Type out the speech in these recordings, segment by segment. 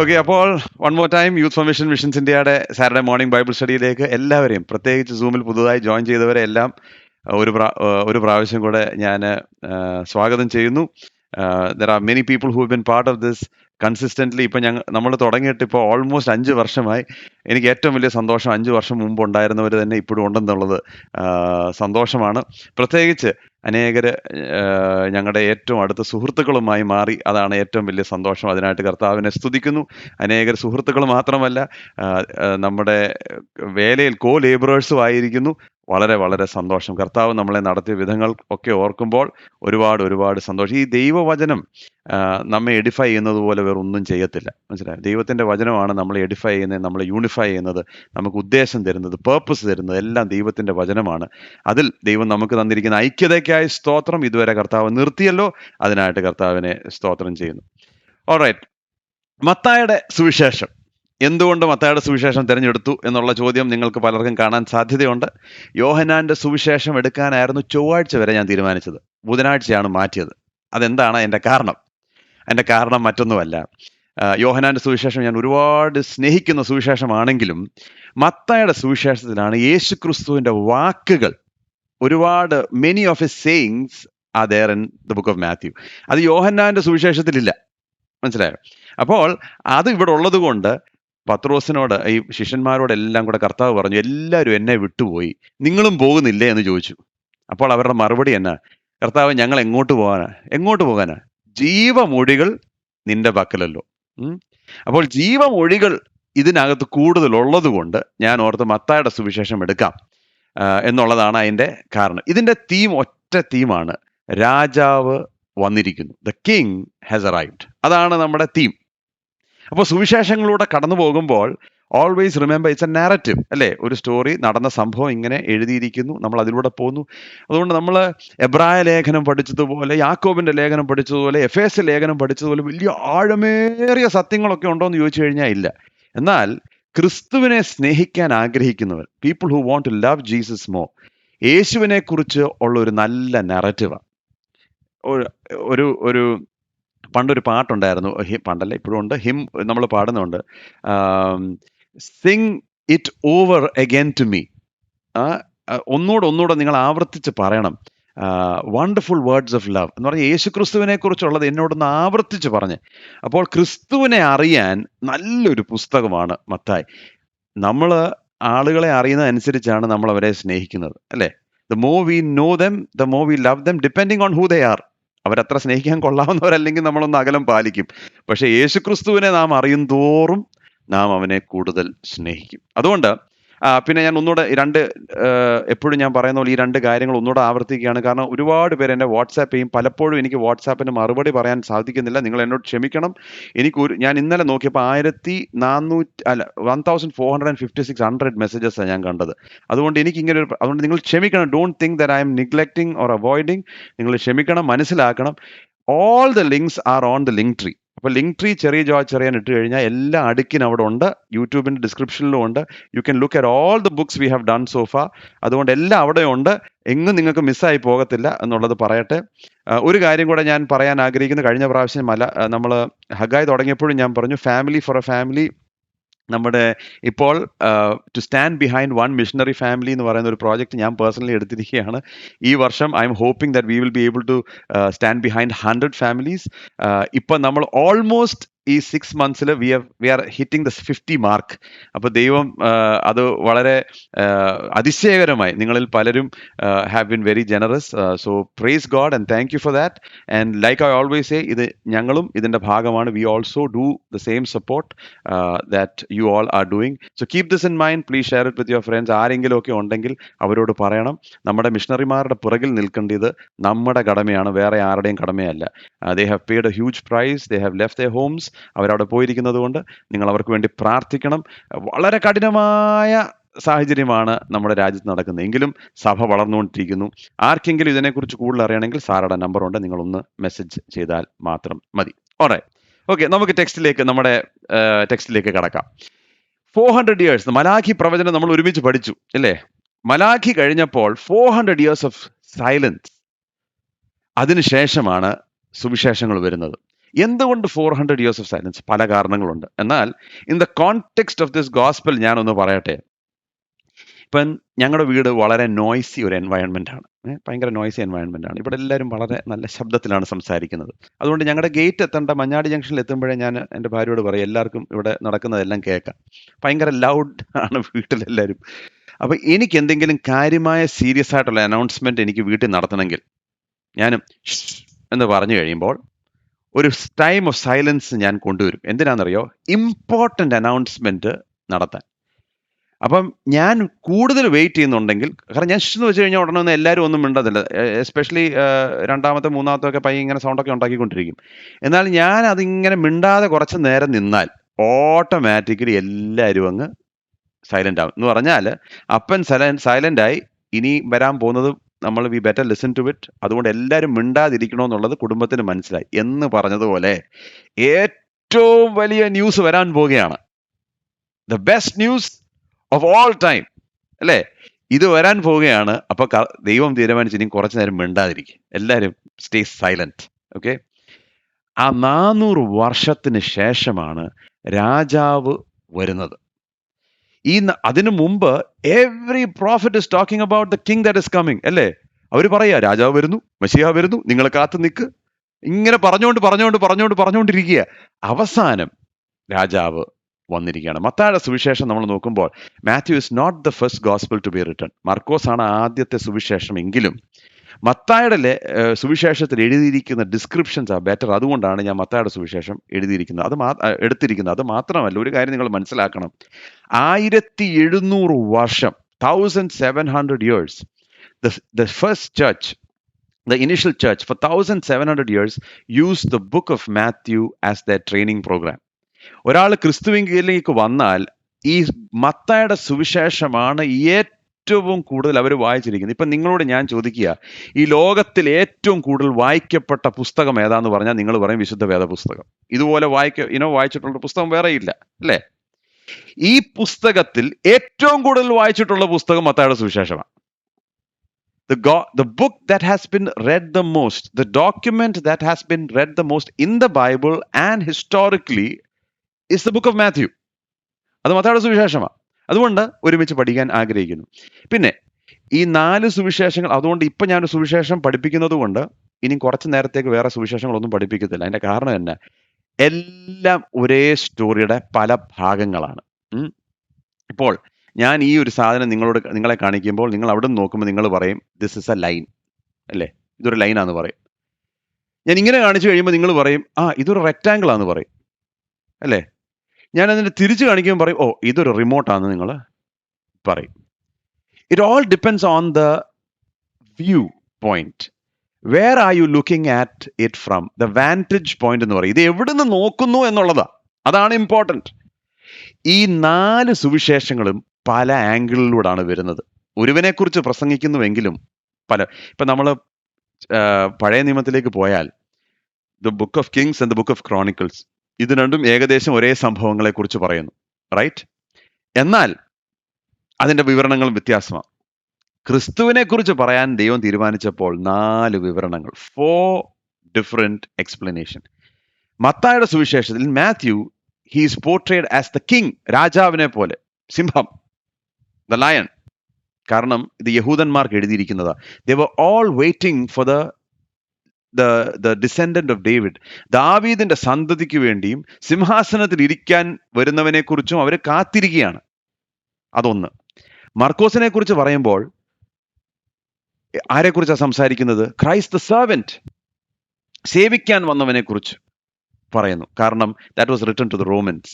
Okay, അപ്പോൾ one more time youth for missions ഇന്ത്യയുടെ Saturday morning Bible സ്റ്റഡിയിലേക്ക് എല്ലാവരെയും, പ്രത്യേകിച്ച് സൂമിൽ പുതുതായി ജോയിൻ ചെയ്തവരെ എല്ലാം ഒരു പ്രാവശ്യം കൂടെ ഞാൻ സ്വാഗതം ചെയ്യുന്നു. There are many people who bin part of this consistently. ഇപ്പം നമ്മൾ തുടങ്ങിയിട്ട് ഇപ്പോൾ ഓൾമോസ്റ്റ് 5 വർഷമായി. എനിക്ക് ഏറ്റവും വലിയ സന്തോഷം 5 വർഷം മുമ്പ് ഉണ്ടായിരുന്നവർ തന്നെ ഇപ്പോഴും ഉണ്ടെന്നുള്ളത് സന്തോഷമാണ്. പ്രത്യേകിച്ച് അനേകര് ഞങ്ങളുടെ ഏറ്റവും അടുത്ത സുഹൃത്തുക്കളുമായി മാറി. അതാണ് ഏറ്റവും വലിയ സന്തോഷം. അതിനായിട്ട് കർത്താവിനെ സ്തുതിക്കുന്നു. അനേകർ സുഹൃത്തുക്കൾ മാത്രമല്ല, നമ്മുടെ വേലയിൽ കോ ലേബറേഴ്സും ആയിരിക്കുന്നു. വളരെ വളരെ സന്തോഷം. കർത്താവ് നമ്മളെ നടത്തിയ വിധങ്ങൾ ഒക്കെ ഓർക്കുമ്പോൾ ഒരുപാട് സന്തോഷം. ഈ ദൈവവചനം നമ്മെ എഡിഫൈ ചെയ്യുന്നത് പോലെ വേറെ ഒന്നും ചെയ്യത്തില്ല. മനസ്സിലായോ? ദൈവത്തിന്റെ വചനമാണ് നമ്മളെ എഡിഫൈ ചെയ്യുന്നത്, നമ്മളെ യൂണിഫൈ ചെയ്യുന്നത്, നമുക്ക് ഉദ്ദേശം തരുന്നത്, പേർപ്പസ് തരുന്നത് എല്ലാം ദൈവത്തിന്റെ വചനമാണ്. അതിൽ ദൈവം നമുക്ക് തന്നിരിക്കുന്ന ഐക്യതയ്ക്കായി സ്തോത്രം. ഇതുവരെ കർത്താവ് നിർത്തിയല്ലോ, അതിനായിട്ട് കർത്താവിനെ സ്തോത്രം ചെയ്യുന്നു. ഓൾറൈറ്റ്, മത്തായിയുടെ സുവിശേഷം. എന്തുകൊണ്ട് മത്തായിയുടെ സുവിശേഷം തിരഞ്ഞെടുത്തു എന്നുള്ള ചോദ്യം നിങ്ങൾക്ക് പലർക്കും കാണാൻ സാധ്യതയുണ്ട്. യോഹന്നാന്റെ സുവിശേഷം എടുക്കാനായിരുന്നു ചൊവ്വാഴ്ച വരെ ഞാൻ തീരുമാനിച്ചത്. ബുധനാഴ്ചയാണ് മാറ്റിയത്. അതെന്താണ് അതിൻ്റെ കാരണം? അതിൻ്റെ കാരണം മറ്റൊന്നുമല്ല. യോഹന്നാന്റെ സുവിശേഷം ഞാൻ ഒരുപാട് സ്നേഹിക്കുന്ന സുവിശേഷമാണെങ്കിലും മത്തായിയുടെ സുവിശേഷത്തിലാണ് യേശു ക്രിസ്തുവിൻ്റെ വാക്കുകൾ ഒരുപാട്, many of his sayings are there in the book of Matthew. അത് യോഹന്നാന്റെ സുവിശേഷത്തിലില്ല. മനസ്സിലായോ? അപ്പോൾ അത് ഇവിടെ ഉള്ളത് കൊണ്ട് പത്രോസിനോട്, ഈ ശിഷ്യന്മാരോട് എല്ലാം കൂടെ കർത്താവ് പറഞ്ഞു, എല്ലാവരും എന്നെ വിട്ടുപോയി, നിങ്ങളും പോകുന്നില്ലേ എന്ന് ചോദിച്ചു. അപ്പോൾ അവരുടെ മറുപടി എന്നാ? കർത്താവ്, ഞങ്ങൾ എങ്ങോട്ട് പോകാനാ? ജീവമൊഴികൾ നിന്റെ പക്കലല്ലോ. അപ്പോൾ ജീവമൊഴികൾ ഇതിനകത്ത് കൂടുതൽ ഉള്ളത് കൊണ്ട് ഞാൻ ഓർത്ത് മത്തായിയുടെ സുവിശേഷം എടുക്കാം എന്നുള്ളതാണ് അതിൻ്റെ കാരണം. ഇതിൻ്റെ ഒറ്റ തീമാണ്, രാജാവ് വന്നിരിക്കുന്നു. The king has arrived. അതാണ് നമ്മുടെ തീം. അപ്പോൾ സുവിശേഷങ്ങളിലൂടെ കടന്നു പോകുമ്പോൾ always remember it's a narrative, അല്ലേ? ഒരു സ്റ്റോറി, നടന്ന സംഭവം ഇങ്ങനെ എഴുതിയിരിക്കുന്നു, നമ്മൾ അതിലൂടെ പോകുന്നു. അതുകൊണ്ട് നമ്മൾ എബ്രായ ലേഖനം പഠിച്ചതുപോലെ, യാക്കോബിന്റെ ലേഖനം പഠിച്ചതുപോലെ, എഫേസ് ലേഖനം പഠിച്ചതുപോലെ വലിയ ആഴമേറിയ സത്യങ്ങളൊക്കെ ഉണ്ടോ എന്ന് ചോദിച്ചു കഴിഞ്ഞാൽ ഇല്ല. എന്നാൽ ക്രിസ്തുവിനെ സ്നേഹിക്കാൻ ആഗ്രഹിക്കുന്നവർ, people who want to love Jesus more, യേശുവിനെ കുറിച്ച് ഉള്ള ഒരു നല്ല നറേറ്റീവാണ്. ഒരു പണ്ടൊരു പാട്ടുണ്ടായിരുന്നു, പണ്ടല്ല ഇപ്പോഴും ഉണ്ട്, നമ്മൾ പാടുന്നുണ്ട്, sing it over again to me. ഒന്നുകൂടെ നിങ്ങൾ ആവർത്തിച്ച് പറയണം, വണ്ടർഫുൾ വേർഡ്സ് ഓഫ് ലവ് എന്ന് പറഞ്ഞാൽ യേശു ക്രിസ്തുവിനെ കുറിച്ചുള്ളത് എന്നോടൊന്ന് ആവർത്തിച്ച് പറഞ്ഞ്. അപ്പോൾ ക്രിസ്തുവിനെ അറിയാൻ നല്ലൊരു പുസ്തകമാണ് മത്തായി. നമ്മൾ ആളുകളെ അറിയുന്നതനുസരിച്ചാണ് നമ്മൾ അവരെ സ്നേഹിക്കുന്നത്, അല്ലേ? The more we know them, the more we love them, depending on who they are. അവരത്ര സ്നേഹിക്കാൻ കൊള്ളാവുന്നവരല്ലെങ്കിൽ നമ്മളൊന്ന് അകലം പാലിക്കും. പക്ഷെ യേശുക്രിസ്തുവിനെ നാം അറിയും തോറും നാം അവനെ കൂടുതൽ സ്നേഹിക്കും. അതുകൊണ്ട് പിന്നെ ഞാൻ ഒന്നുകൂടെ എപ്പോഴും ഞാൻ പറയുന്ന പോലെ ഈ 2 കാര്യങ്ങൾ ഒന്നുകൂടെ ആവർത്തിക്കുകയാണ്. കാരണം ഒരുപാട് പേര് എന്നെ വാട്സാപ്പ് ചെയ്യും. പലപ്പോഴും എനിക്ക് വാട്സാപ്പിന് മറുപടി പറയാൻ സാധിക്കുന്നില്ല. നിങ്ങൾ എന്നോട് ക്ഷമിക്കണം. ഞാൻ ഇന്നലെ നോക്കിയപ്പോൾ 1456 മെസ്സേജസാണ് ഞാൻ കണ്ടത്. അതുകൊണ്ട് അതുകൊണ്ട് നിങ്ങൾ ക്ഷമിക്കണം. Don't think that I'm neglecting or avoiding. നിങ്ങൾ ക്ഷമിക്കണം, മനസ്സിലാക്കണം. All the links are on the link tree. അപ്പോൾ ലിങ്ക് ട്രീ ചെറിയ ഇട്ട് കഴിഞ്ഞാൽ എല്ലാ അടുക്കിനും അവിടെ ഉണ്ട്. യൂട്യൂബിൻ്റെ ഡിസ്ക്രിപ്ഷനിലും ഉണ്ട്. You can look at all the books we have done so far. അതുകൊണ്ട് എല്ലാം അവിടെ ഉണ്ട്. എങ്ങും നിങ്ങൾക്ക് മിസ്സായി പോകത്തില്ല എന്നുള്ളത് പറയട്ടെ. ഒരു കാര്യം കൂടെ ഞാൻ പറയാൻ ആഗ്രഹിക്കുന്നു. കഴിഞ്ഞ പ്രാവശ്യം നമ്മൾ ഹഗായി തുടങ്ങിയപ്പോഴും ഞാൻ പറഞ്ഞു, ഫാമിലി ഫോർ എ ഫാമിലി. നമ്മുടെ ഇപ്പോൾ to stand behind one missionary family എന്ന് പറയുന്ന ഒരു പ്രോജക്റ്റ് ഞാൻ പേഴ്സണലി എടുത്തിരിക്കുകയാണ്. ഈ വർഷം I'm hoping that we will be able to stand behind 100 families. ഇപ്പം നമ്മൾ ഓൾമോസ്റ്റ് ഈ 6 months we are hitting the 50 mark. അപ്പോൾ ദൈവം അത് വളരെ അതിശയകരമായി നിങ്ങളിൽ പലരും have been very generous. So praise God and thank you for that. And like I always say, ഞങ്ങളും ഇതിൻ്റെ ഭാഗമാണ്. We also do the same support that you all are doing. So keep this in mind. Please share it with your friends. ആരെങ്കിലും ഒക്കെ ഉണ്ടെങ്കിൽ അവരോട് പറയണം, നമ്മുടെ മിഷണറിമാരുടെ പുറകിൽ നിൽക്കേണ്ടത് നമ്മുടെ കടമയാണ്, വേറെ ആരുടെയും കടമയല്ല. They have paid a huge price. They have left their homes. അവരവിടെ പോയിരിക്കുന്നത് കൊണ്ട് നിങ്ങൾ അവർക്ക് വേണ്ടി പ്രാർത്ഥിക്കണം. വളരെ കഠിനമായ സാഹചര്യമാണ് നമ്മുടെ രാജ്യത്ത് നടക്കുന്നത്, എങ്കിലും സഭ വളർന്നുകൊണ്ടിരിക്കുന്നു. ആർക്കെങ്കിലും ഇതിനെക്കുറിച്ച് കൂടുതൽ അറിയണമെങ്കിൽ സാറുടെ നമ്പറുണ്ട്, നിങ്ങളൊന്ന് മെസ്സേജ് ചെയ്താൽ മാത്രം മതി. ഓൾറൈറ്റ്, ഓക്കെ, നമുക്ക് നമ്മുടെ ടെക്സ്റ്റിലേക്ക് കടക്കാം. 400 years, മലാഖി പ്രവചനം നമ്മൾ ഒരുമിച്ച് പഠിച്ചു, അല്ലേ? മലാഖി കഴിഞ്ഞപ്പോൾ 400 years ഓഫ് സൈലൻസ്. അതിനുശേഷമാണ് സുവിശേഷങ്ങൾ വരുന്നത്. എന്തുകൊണ്ട് 400 years ഓഫ് സൈലൻസ്? പല കാരണങ്ങളുണ്ട്. എന്നാൽ in the context of this gospel ഞാനൊന്ന് പറയട്ടെ. ഇപ്പം ഞങ്ങളുടെ വീട് വളരെ നോയ്സി ഒരു എൻവയൺമെന്റ് ആണ്. ഭയങ്കര നോയ്സി എൻവയൺമെന്റ് ആണ്. ഇവിടെ എല്ലാവരും വളരെ നല്ല ശബ്ദത്തിലാണ് സംസാരിക്കുന്നത്. അതുകൊണ്ട് ഞങ്ങളുടെ ഗേറ്റ് എത്തേണ്ട മഞ്ഞാടി ജംഗ്ഷനിൽ എത്തുമ്പോഴേ ഞാൻ എൻ്റെ ഭാര്യയോട് പറയും, എല്ലാവർക്കും ഇവിടെ നടക്കുന്നതെല്ലാം കേൾക്കാം. ഭയങ്കര ലൗഡ് ആണ് വീട്ടിലെല്ലാവരും. അപ്പൊ എനിക്ക് എന്തെങ്കിലും കാര്യമായ സീരിയസ് ആയിട്ടുള്ള അനൗൺസ്മെന്റ് എനിക്ക് വീട്ടിൽ നടത്തണമെങ്കിൽ ഞാൻ എന്ന് പറഞ്ഞു കഴിയുമ്പോൾ ഒരു ടൈം ഓഫ് സൈലൻസ് ഞാൻ കൊണ്ടുവരും. എന്തിനാണെന്നറിയോ? ഇമ്പോർട്ടൻ്റ് അനൗൺസ്മെന്റ് നടത്താൻ. അപ്പം ഞാൻ കൂടുതൽ വെയിറ്റ് ചെയ്യുന്നുണ്ടെങ്കിൽ, കാരണം ഞാൻ എന്ന് വെച്ച് കഴിഞ്ഞാൽ ഉടനെ ഒന്നും എല്ലാവരും ഒന്നും മിണ്ടത്തില്ല. എസ്പെഷ്യലി രണ്ടാമത്തെ മൂന്നാമത്തെ ഒക്കെ പയ്യ ഇങ്ങനെ സൗണ്ടൊക്കെ ഉണ്ടാക്കിക്കൊണ്ടിരിക്കും. എന്നാൽ ഞാൻ അതിങ്ങനെ മിണ്ടാതെ കുറച്ച് നേരം നിന്നാൽ ഓട്ടോമാറ്റിക്കലി എല്ലാവരും അങ്ങ് സൈലന്റ് ആവും. എന്ന് പറഞ്ഞാൽ അപ്പൻ സൈലന്റ് ആയി, ഇനി വരാൻ പോകുന്നത് നമ്മൾ we better listen to it. അതുകൊണ്ട് എല്ലാവരും മിണ്ടാതിരിക്കണമെന്നുള്ളത് കുടുംബത്തിന് മനസ്സിലായി. എന്ന് പറഞ്ഞതുപോലെ ഏറ്റവും വലിയ ന്യൂസ് വരാൻ പോവുകയാണ്. The best news of all time, അല്ലേ? ഇത് വരാൻ പോവുകയാണ്. അപ്പൊ ദൈവം തീരുമാനിച്ച് ഇനി കുറച്ചു നേരം മിണ്ടാതിരിക്കും, എല്ലാവരും സ്റ്റേ സൈലന്റ്. ഓക്കെ. ആ 400 വർഷത്തിന് ശേഷമാണ് രാജാവ് വരുന്നത്. അതിനു മുമ്പ് every profit is talking about the king that is coming, അല്ലേ? അവർ പറയാ രാജാവ് വരുന്നു, മെശിഹ വരുന്നു, നിങ്ങൾ കാത്തു നിൽക്ക്. ഇങ്ങനെ പറഞ്ഞുകൊണ്ടിരിക്കുക. അവസാനം രാജാവ് വന്നിരിക്കുകയാണ്. മത്തായിയുടെ സുവിശേഷം നമ്മൾ നോക്കുമ്പോൾ Matthew is not the first gospel to be written. മർക്കോസ് ആണ് ആദ്യത്തെ സുവിശേഷം. എങ്കിലും മത്തായിയുടെ സുവിശേഷത്തിൽ എഴുതിയിരിക്കുന്ന ഡിസ്ക്രിപ്ഷൻസ് ആർ ബെറ്റർ. അതുകൊണ്ടാണ് ഞാൻ മത്തായിയുടെ സുവിശേഷം എടുത്തിരിക്കുന്നത്. അത് മാത്രമല്ല, ഒരു കാര്യം നിങ്ങൾ മനസ്സിലാക്കണം. 1700 വർഷം, 1700 years, the first church, the initial church for 1700 years used the book of Matthew as their training program. ഒരാൾ ക്രിസ്തുവിലേക്ക് വന്നാൽ ഈ മത്തായിയുടെ സുവിശേഷമാണ് ഏറ്റവും കൂടുതൽ അവർ വായിച്ചിരിക്കുന്നത്. ഇപ്പം നിങ്ങളോട് ഞാൻ ചോദിക്കുക, ഈ ലോകത്തിൽ ഏറ്റവും കൂടുതൽ വായിക്കപ്പെട്ട പുസ്തകം ഏതാന്ന് പറഞ്ഞാൽ നിങ്ങൾ പറയും വിശുദ്ധ വേദ പുസ്തകം. ഇതുപോലെ വായിച്ചിട്ടുള്ള പുസ്തകം വേറെ ഇല്ല, അല്ലേ? ഈ പുസ്തകത്തിൽ ഏറ്റവും കൂടുതൽ വായിച്ചിട്ടുള്ള പുസ്തകം മത്തായിയുടെ സുവിശേഷമാണ്. The book that has been read the most, the document that has been read the most in the Bible and historically is the book of Matthew. അത് മത്തായിയുടെ സുവിശേഷമാണ്. അതുകൊണ്ട് ഒരുമിച്ച് പഠിക്കാൻ ആഗ്രഹിക്കുന്നു. പിന്നെ ഈ 4 സുവിശേഷങ്ങൾ, അതുകൊണ്ട് ഇപ്പം ഞാനൊരു സുവിശേഷം പഠിപ്പിക്കുന്നത് കൊണ്ട് ഇനി കുറച്ച് നേരത്തേക്ക് വേറെ സുവിശേഷങ്ങളൊന്നും പഠിപ്പിക്കത്തില്ല. അതിന്റെ കാരണം തന്നെ എല്ലാം ഒരേ സ്റ്റോറിയുടെ പല ഭാഗങ്ങളാണ്. ഇപ്പോൾ ഞാൻ ഈ ഒരു സാധനം നിങ്ങളെ കാണിക്കുമ്പോൾ നിങ്ങൾ അവിടെ നിന്ന് നോക്കുമ്പോൾ നിങ്ങൾ പറയും ദിസ് ഇസ് എ ലൈൻ, അല്ലേ? ഇതൊരു ലൈനാന്ന് പറയും. ഞാൻ ഇങ്ങനെ കാണിച്ചു കഴിയുമ്പോൾ നിങ്ങൾ പറയും ഇതൊരു റെക്റ്റാങ്കിൾ ആണെന്ന് പറയും, അല്ലേ? ഞാൻ അതിൻ്റെ തിരിച്ച് കാണിക്കുമ്പോൾ പറയും ഇതൊരു റിമോട്ടാന്ന് നിങ്ങൾ പറയും. It all depends on the view point. Where are you looking at it from? The vantage point എന്ന് പറയും. ഇത് എവിടെ നിന്ന് നോക്കുന്നു എന്നുള്ളതാ, അതാണ് ഇമ്പോർട്ടൻറ്റ്. ഈ 4 സുവിശേഷങ്ങളും പല ആംഗിളിലൂടെയാണ് വരുന്നത്. ഒരുവനെക്കുറിച്ച് പ്രസംഗിക്കുന്നുവെങ്കിലും ഇപ്പം നമ്മൾ പഴയ നിയമത്തിലേക്ക് പോയാൽ the book of Kings and the book of chronicles, ഇത് രണ്ടും ഏകദേശം ഒരേ സംഭവങ്ങളെ കുറിച്ച് പറയുന്നു, റൈറ്റ്? എന്നാൽ അതിന്റെ വിവരണങ്ങളും വ്യത്യാസമാണ്. ക്രിസ്തുവിനെ കുറിച്ച് പറയാൻ ദൈവം തീരുമാനിച്ചപ്പോൾ 4 വിവരണങ്ങൾ, 4 ഡിഫറെന്റ് എക്സ്പ്ലനേഷൻ. മത്തായിയുടെ സുവിശേഷത്തിൽ Mathew he is portrayed as the king, രാജാവിനെ പോലെ, സിംഹം, the lion. കാരണം ഇത് യഹൂദന്മാർക്ക് എഴുതിയിരിക്കുന്നതാ. they were all waiting for the descendant of David, ദാവീദിന്റെ സന്തതിക്ക് വേണ്ടിയും സിംഹാസനത്തിൽ ഇരിക്കാൻ വരുന്നവനെ കുറിച്ചും അവർ കാത്തിരിക്കുകയാണ്. അതൊന്ന്. മർക്കോസിനെ കുറിച്ച് പറയുമ്പോൾ ആരെക്കുറിച്ചാണ് സംസാരിക്കുന്നത്? ക്രൈസ്റ്റ് ദ സെർവന്റ്, സേവിക്കാൻ വന്നവനെ കുറിച്ച് പറയുന്നു. കാരണം that was written to the Romans.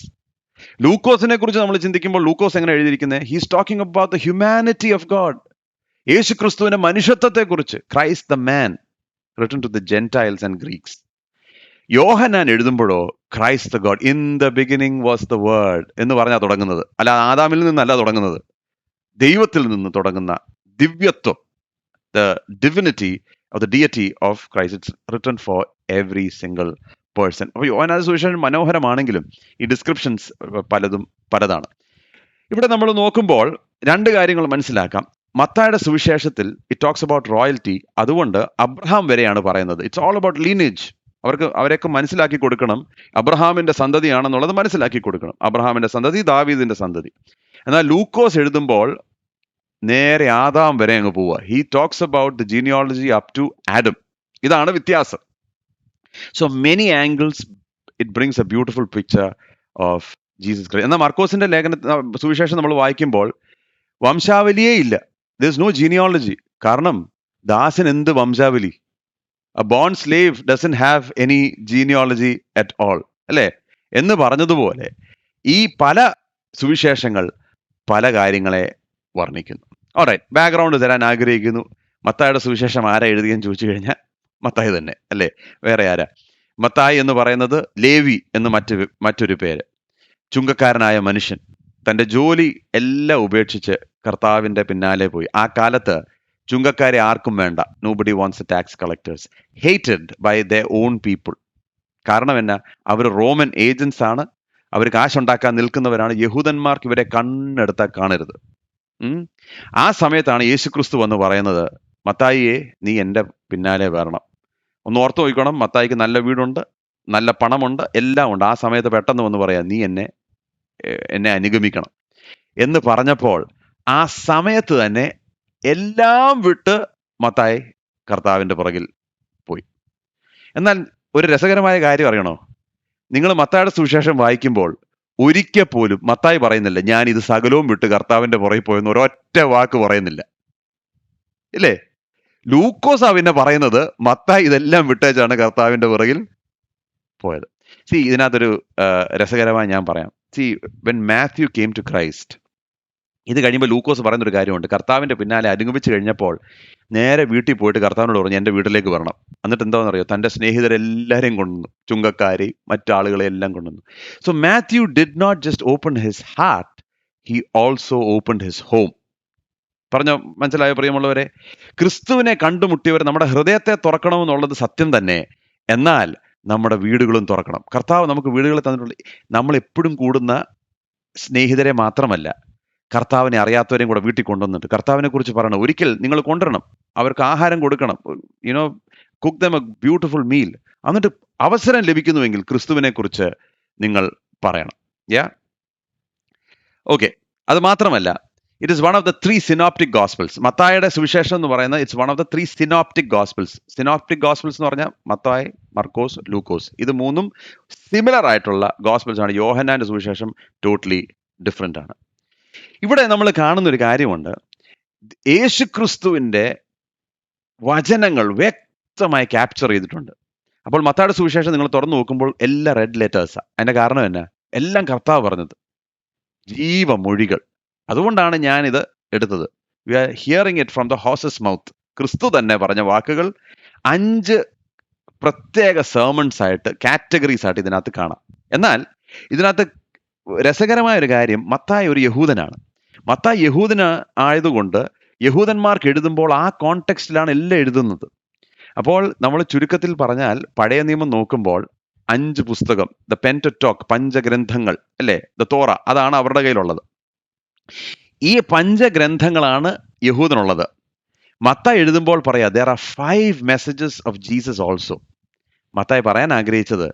ലൂക്കോസിനെ കുറിച്ച് നമ്മൾ ചിന്തിക്കുമ്പോൾ ലൂക്കോസ് എങ്ങനെ എഴുതിയിരിക്കുന്നത്? He's talking about the humanity of God, യേശു ക്രിസ്തുവിന്റെ മനുഷ്യത്വത്തെ കുറിച്ച്. Christ the man written to the Gentiles and Greeks. യോഹന്നാൻ എഴുതുമ്പോഴോ Christ the God, in the beginning was the word എന്ന് പറഞ്ഞാൽ തുടങ്ങുന്നത്. അല്ല, ആദാമിൽ നിന്നല്ല തുടങ്ങുന്നത്, ദൈവത്തിൽ നിന്ന് തുടങ്ങുന്ന ദിവ്യത്വം, the divinity of the deity of Christ. It's written for every single person. അപ്പോൾ യോഹന്നാന്റെ സുവിശേഷം മനോഹരമാണെങ്കിലും ഈ ഡിസ്ക്രിപ്ഷൻസ് പലതാണ്. ഇവിടെ നമ്മൾ നോക്കുമ്പോൾ 2 കാര്യങ്ങൾ മനസ്സിലാക്കാം. മത്തായിയുടെ സുവിശേഷത്തിൽ ഇറ്റ് ടോക്സ് അബൌട്ട് റോയൽറ്റി. അതുകൊണ്ട് അബ്രഹാം വരെയാണ് പറയുന്നത്. ഇറ്റ്സ് ഓൾ അബൌട്ട് ലീനേജ് അവരെയൊക്കെ മനസ്സിലാക്കി കൊടുക്കണം. അബ്രഹാമിന്റെ സന്തതിയാണെന്നുള്ളത് മനസ്സിലാക്കി കൊടുക്കണം. അബ്രഹാമിന്റെ സന്തതി, ദാവീദിന്റെ സന്തതി. എന്നാൽ ലൂക്കോസ് എഴുതുമ്പോൾ നേരെ ആദാം വരെ അങ്ങ് പോവുക. He talks about the genealogy up to Adam. ഇതാണ് വ്യത്യാസം. So many angles it brings a beautiful picture of Jesus Christ. എന്നാൽ മർക്കോസിന്റെ സുവിശേഷം നമ്മൾ വായിക്കുമ്പോൾ വംശാവലിയേ ഇല്ല. There is no genealogy. കാരണം ദാസൻ എന്ത് വംശാവലി? A born slave doesn't have any genealogy at all, അല്ലേ? എന്ന് പറഞ്ഞതുപോലെ ഈ പല സുവിശേഷങ്ങൾ പല കാര്യങ്ങളെ വർണ്ണിക്കുന്നു. ഓൾറൈറ്റ്, ബാക്ക്ഗ്രൗണ്ട് തരാൻ ആഗ്രഹിക്കുന്നു. മത്തായിയുടെ സുവിശേഷം ആരാ എഴുതിയെന്ന് ചോദിച്ചു കഴിഞ്ഞാൽ മത്തായി തന്നെ, അല്ലേ? വേറെ ആരാ? മത്തായി എന്ന് പറയുന്നത് ലേവി എന്ന് മറ്റൊരു പേര്. ചുങ്കക്കാരനായ മനുഷ്യൻ തൻ്റെ ജോലി എല്ലാം ഉപേക്ഷിച്ച് കർത്താവിൻ്റെ പിന്നാലെ പോയി. ആ കാലത്ത് ചുങ്കക്കാരെ ആർക്കും വേണ്ട. Nobody wants tax collectors, hated by the own people. കാരണം എന്നാ? അവർ റോമൻ ഏജൻസ് ആണ്. അവർ കാശുണ്ടാക്കാൻ നിൽക്കുന്നവരാണ്. യഹൂദന്മാർക്ക് ഇവരെ കണ്ണെടുത്താൽ കാണരുത്. ആ സമയത്താണ് യേശുക്രിസ്തു വന്ന് പറയുന്നത്, മത്തായിയെ, നീ എൻ്റെ പിന്നാലെ വരണം. ഒന്ന് ഓർത്ത് നോക്കണം, മത്തായിക്ക് നല്ല വീടുണ്ട്, നല്ല പണമുണ്ട്, എല്ലാം ഉണ്ട്. ആ സമയത്ത് പെട്ടെന്ന് വന്ന് പറയാം, നീ എന്നെ അനുഗമിക്കണം എന്ന് പറഞ്ഞപ്പോൾ ആ സമയത്ത് തന്നെ എല്ലാം വിട്ട് മത്തായി കർത്താവിൻ്റെ പുറകിൽ പോയി. എന്നാൽ ഒരു രസകരമായ കാര്യം അറിയണോ? നിങ്ങൾ മത്തായിയുടെ സുവിശേഷം വായിക്കുമ്പോൾ ഒരിക്കൽ പോലും മത്തായി പറയുന്നില്ല, ഞാൻ ഇത് സകലവും വിട്ട് കർത്താവിൻ്റെ പുറകിൽ പോയെന്ന് ഒരൊറ്റ വാക്ക് പറയുന്നില്ല, ഇല്ലേ? ലൂക്കോസാ പിന്നെ പറയുന്നത് മത്തായി ഇതെല്ലാം വിട്ടേച്ചാണ് കർത്താവിൻ്റെ പുറകിൽ പോയത്. ഇതിനകത്തൊരു രസകരമായി ഞാൻ പറയാം. When Matthew came to Christ, ഇത് കഴിയുമ്പോൾ ലൂക്കോസ് പറയുന്നൊരു കാര്യമുണ്ട്. കർത്താവിൻ്റെ പിന്നാലെ അനുഗമിച്ച് കഴിഞ്ഞപ്പോൾ നേരെ വീട്ടിൽ പോയിട്ട് കർത്താവിനോട് പറഞ്ഞു, എൻ്റെ വീട്ടിലേക്ക് വരണം. എന്നിട്ട് എന്താണെന്നറിയോ? തൻ്റെ സ്നേഹിതരെല്ലാവരെയും കൊണ്ടുവന്നു, ചുങ്കക്കാരെയും മറ്റാളുകളെ എല്ലാം കൊണ്ടുവന്നു. So Matthew did not just open his heart, he also opened his home. പറഞ്ഞോ, മനസ്സിലായോ പ്രിയമുള്ളവരെ? ക്രിസ്തുവിനെ കണ്ടുമുട്ടിയവർ നമ്മുടെ ഹൃദയത്തെ തുറക്കണമെന്നുള്ളത് സത്യം തന്നെ. എന്നാൽ നമ്മുടെ വീടുകളും തുറക്കണം. കർത്താവ് നമുക്ക് വീടുകളെ തന്നിട്ടുണ്ട്. നമ്മൾ എപ്പോഴും കൂടുന്ന സ്നേഹിതരെ മാത്രമല്ല, കർത്താവിനെ അറിയാത്തവരെയും കൂടെ വീട്ടിൽ കൊണ്ടുവന്നിട്ട് കർത്താവിനെ കുറിച്ച് പറയണം. ഒരിക്കൽ നിങ്ങൾ കൊണ്ടുവരണം, അവർക്ക് ആഹാരം കൊടുക്കണം, cook them a beautiful meal. എന്നിട്ട് അവസരം ലഭിക്കുന്നുവെങ്കിൽ ക്രിസ്തുവിനെ കുറിച്ച് നിങ്ങൾ പറയണം. ഓക്കെ, അത് മാത്രമല്ല, it is one of the 3 synoptic gospels. മത്തായിയുടെ സുവിശേഷം എന്ന് പറയുന്നത് it's one of the 3 synoptic gospels. Synoptic gospels എന്ന് പറഞ്ഞാൽ മത്തായി, മർക്കോസ്, ലൂക്കോസ്. ഇത് മൂന്നും സിമിലർ ആയിട്ടുള്ള ഗോസ്പിൾസ് ആണ്. യോഹന്നാന്റെ സുവിശേഷം ടോട്ടലി ഡിഫറെൻ്റ് ആണ്. ഇവിടെ നമ്മൾ കാണുന്നൊരു കാര്യമുണ്ട്. യേശുക്രിസ്തുവിൻ്റെ വചനങ്ങൾ വ്യക്തമായി ക്യാപ്ചർ ചെയ്തിട്ടുണ്ട്. അപ്പോൾ മത്തായിയുടെ സുവിശേഷം നിങ്ങൾ തുറന്നു നോക്കുമ്പോൾ എല്ലാം റെഡ് ലെറ്റേഴ്സാണ്. അതിൻ്റെ കാരണം എന്നാ? എല്ലാം കർത്താവ് പറഞ്ഞത്, ജീവമൊഴികൾ. അതുകൊണ്ടാണ് ഞാനിത് എടുത്തത്. We are hearing it from the horse's mouth. ക്രിസ്തു തന്നെ പറഞ്ഞ വാക്കുകൾ 5 പ്രത്യേക സെർമൺസ് ആയിട്ട്, കാറ്റഗറീസ് ആയിട്ട് ഇതിനകത്ത് കാണാം. എന്നാൽ ഇതിനകത്ത് രസകരമായ ഒരു കാര്യം, മത്തായി ഒരു യഹൂദനാണ്. മത്തായി യഹൂദന ആയതുകൊണ്ട് യഹൂദന്മാർക്ക് എഴുതുമ്പോൾ ആ കോണ്ടെക്സ്റ്റിലാണ് എല്ലാം എഴുതുന്നത്. അപ്പോൾ നമ്മൾ ചുരുക്കത്തിൽ പറഞ്ഞാൽ പഴയ നിയമം നോക്കുമ്പോൾ 5 പുസ്തകം, ദ പെന്ററ്റോക്ക്, പഞ്ചഗ്രന്ഥങ്ങൾ, അല്ലേ? ദ തോറ, അതാണ് അവരുടെ കയ്യിലുള്ളത്. ഈ പഞ്ചഗ്രന്ഥങ്ങളാണ് യഹൂദനുള്ളത്. മത്തായി എഴുതുമ്പോൾ പറയാ there are 5 messages of Jesus also. Mathai പറയാൻ ആഗ്രഹിച്ചത്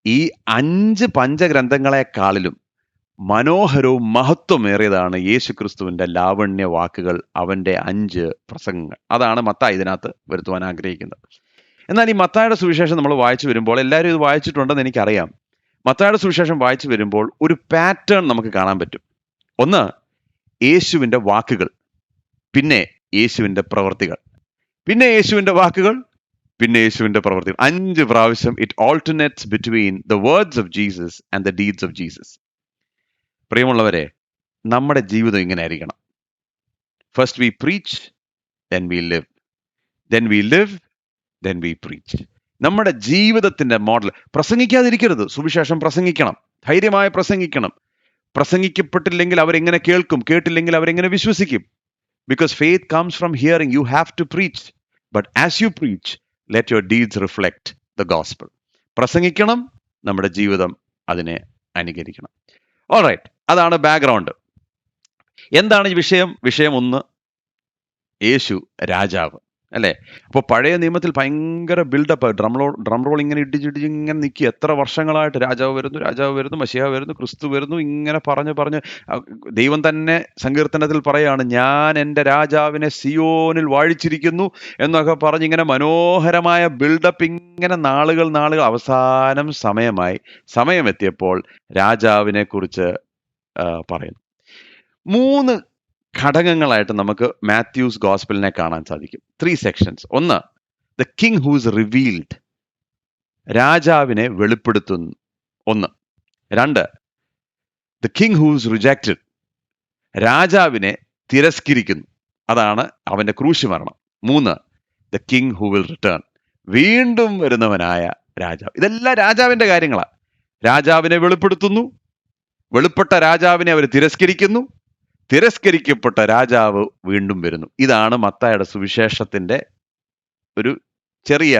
ഈ 5 പഞ്ചഗ്രന്ഥങ്ങളെക്കാളിലും മനോഹരവും മഹത്വമേറിയതാണ് യേശു ക്രിസ്തുവിൻ്റെ ലാവണ്യ വാക്കുകൾ, അവൻ്റെ 5 പ്രസംഗങ്ങൾ. അതാണ് മത്തായി ഇതിനകത്ത് വരുത്തുവാൻ ആഗ്രഹിക്കുന്നത്. എന്നാൽ ഈ മത്തായിയുടെ സുവിശേഷം നമ്മൾ വായിച്ചു വരുമ്പോൾ, എല്ലാവരും ഇത് വായിച്ചിട്ടുണ്ടെന്ന് എനിക്കറിയാം, മത്തായിയുടെ സുവിശേഷം വായിച്ചു വരുമ്പോൾ ഒരു പാറ്റേൺ നമുക്ക് കാണാൻ പറ്റും. ഒന്ന്, യേശുവിൻ്റെ വാക്കുകൾ, പിന്നെ യേശുവിൻ്റെ പ്രവൃത്തികൾ, പിന്നെ യേശുവിൻ്റെ വാക്കുകൾ, പിന്നെ യേശുവിൻ്റെ പ്രവൃത്തികൾ. 5 പ്രാവശ്യം it alternates between the words of Jesus and the deeds of Jesus. പ്രിയമുള്ളവരെ, നമ്മുടെ ജീവിതം ഇങ്ങനെ ആയിരിക്കണം. First we preach, then we live, then we live, then we preach. നമ്മുടെ ജീവിതത്തിന്റെ മോഡൽ. പ്രസംഗിക്കാതിരിക്കരുത്, സുവിശേഷം പ്രസംഗിക്കണം, ധൈര്യമായി പ്രസംഗിക്കണം. പ്രസംഗിക്കപ്പെട്ടില്ലെങ്കിൽ അവരെങ്ങനെ കേൾക്കും? കേട്ടില്ലെങ്കിൽ അവരെങ്ങനെ വിശ്വസിക്കും? Because faith comes from hearing. You have to preach, but as you preach let your deeds reflect the gospel. പ്രസംഗിക്കണം, നമ്മുടെ ജീവിതം അതിനെ അനുകരിക്കണം. ഓൾറൈറ്റ്, അതാണ് ബാക്ക്ഗ്രൗണ്ട്. എന്താണ് ഈ വിഷയം? വിഷയം 1, യേശു രാജാവ്. അല്ലേ? അപ്പോൾ പഴയ നിയമത്തിൽ ഭയങ്കര ബിൽഡപ്പ്, ഡ്രം റോൾ ഇങ്ങനെ ഇടിച്ചിടിച്ച് ഇങ്ങനെ നിൽക്കുക. എത്ര വർഷങ്ങളായിട്ട് രാജാവ് വരുന്നു, മശിഹ വരുന്നു, ക്രിസ്തു വരുന്നു, ഇങ്ങനെ പറഞ്ഞ് ദൈവം തന്നെ സങ്കീർത്തനത്തിൽ പറയാണ്, ഞാൻ എൻ്റെ രാജാവിനെ സിയോനിൽ വാഴിച്ചിരിക്കുന്നു എന്നൊക്കെ പറഞ്ഞ് ഇങ്ങനെ മനോഹരമായ ബിൽഡപ്പ്, ഇങ്ങനെ നാളുകൾ അവസാനം സമയമെത്തിയപ്പോൾ രാജാവിനെ കുറിച്ച് പറയുന്നു. 3 ഘടകങ്ങളായിട്ട് നമുക്ക് മാത്യൂസ് ഗോസ്പലിനെ കാണാൻ സാധിക്കും. 3 സെക്ഷൻസ്. ഒന്ന്, ദ കിങ് ഹൂസ് റിവീൽഡ്, രാജാവിനെ വെളിപ്പെടുത്തുന്നു. 1. 2, ദ കിങ് ഹൂസ് റിജക്റ്റഡ്, രാജാവിനെ തിരസ്കരിക്കുന്നു. അതാണ് അവന്റെ ക്രൂശ് മരണം. 3, the king who will return, വീണ്ടും വരുന്നവനായ രാജാവ്. ഇതെല്ലാം രാജാവിന്റെ കാര്യങ്ങളാണ്. രാജാവിനെ വെളിപ്പെടുത്തുന്നു, വെളിപ്പെട്ട രാജാവിനെ അവർ തിരസ്കരിക്കുന്നു, തിരസ്കരിക്കപ്പെട്ട രാജാവ് വീണ്ടും വരുന്നു. ഇതാണ് മത്തായിയുടെ സുവിശേഷത്തിന്റെ ഒരു ചെറിയ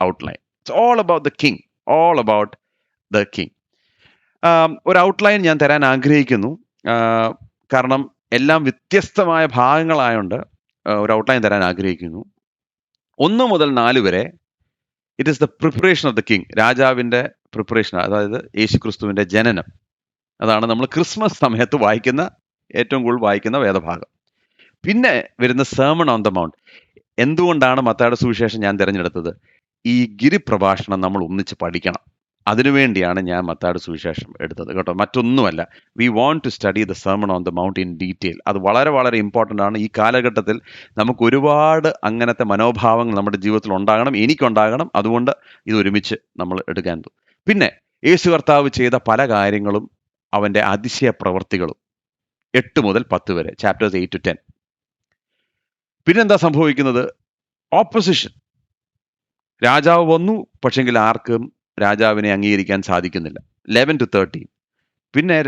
outline. It's all about the king, all about the king. ഒരു ഔട്ട്ലൈൻ ഞാൻ തരാൻ ആഗ്രഹിക്കുന്നു. കാരണം എല്ലാം വ്യത്യസ്തമായ ഭാഗങ്ങളായോണ്ട് ഒരു ഔട്ട്ലൈൻ തരാൻ ആഗ്രഹിക്കുന്നു. 1 മുതൽ 4 വരെ it is the preparation of the king, രാജാവിന്റെ പ്രിപ്പറേഷൻ, അതായത് യേശുക്രിസ്തുവിന്റെ ജനനം. അതാണ് നമ്മൾ ക്രിസ്മസ് സമയത്ത് ഏറ്റവും കൂടുതൽ വായിക്കുന്ന വേദഭാഗം. പിന്നെ വരുന്ന സെർമൺ ഓൺ ദ മൗണ്ട്. എന്തുകൊണ്ടാണ് മത്തായിയുടെ സുവിശേഷം ഞാൻ തിരഞ്ഞെടുത്തത്? ഈ ഗിരിപ്രഭാഷണം നമ്മൾ ഒന്നിച്ച് പഠിക്കണം. അതിനുവേണ്ടിയാണ് ഞാൻ മത്തായിയുടെ സുവിശേഷം എടുത്തത് കേട്ടോ, മറ്റൊന്നുമല്ല. We want to study the sermon on the mount in detail. അത് വളരെ വളരെ ഇമ്പോർട്ടൻ്റ് ആണ്. ഈ കാലഘട്ടത്തിൽ നമുക്ക് ഒരുപാട് അങ്ങനത്തെ മനോഭാവങ്ങൾ നമ്മുടെ ജീവിതത്തിൽ ഉണ്ടാകണം, എനിക്കുണ്ടാകണം. അതുകൊണ്ട് ഇത് ഒരുമിച്ച് നമ്മൾ എടുക്കാൻ പോകും. പിന്നെ യേശു കർത്താവ് ചെയ്ത പല കാര്യങ്ങളും, അവൻ്റെ അതിശയ പ്രവൃത്തികളും, 8 മുതൽ 10 വരെ, ചാപ്റ്റേഴ്സ് 8 to 10. പിന്നെന്താ സംഭവിക്കുന്നത്? ഓപ്പോസിഷൻ. രാജാവ് വന്നു, പക്ഷെങ്കിൽ ആർക്കും രാജാവിനെ അംഗീകരിക്കാൻ സാധിക്കുന്നില്ല. 11 to 13. പിന്നെ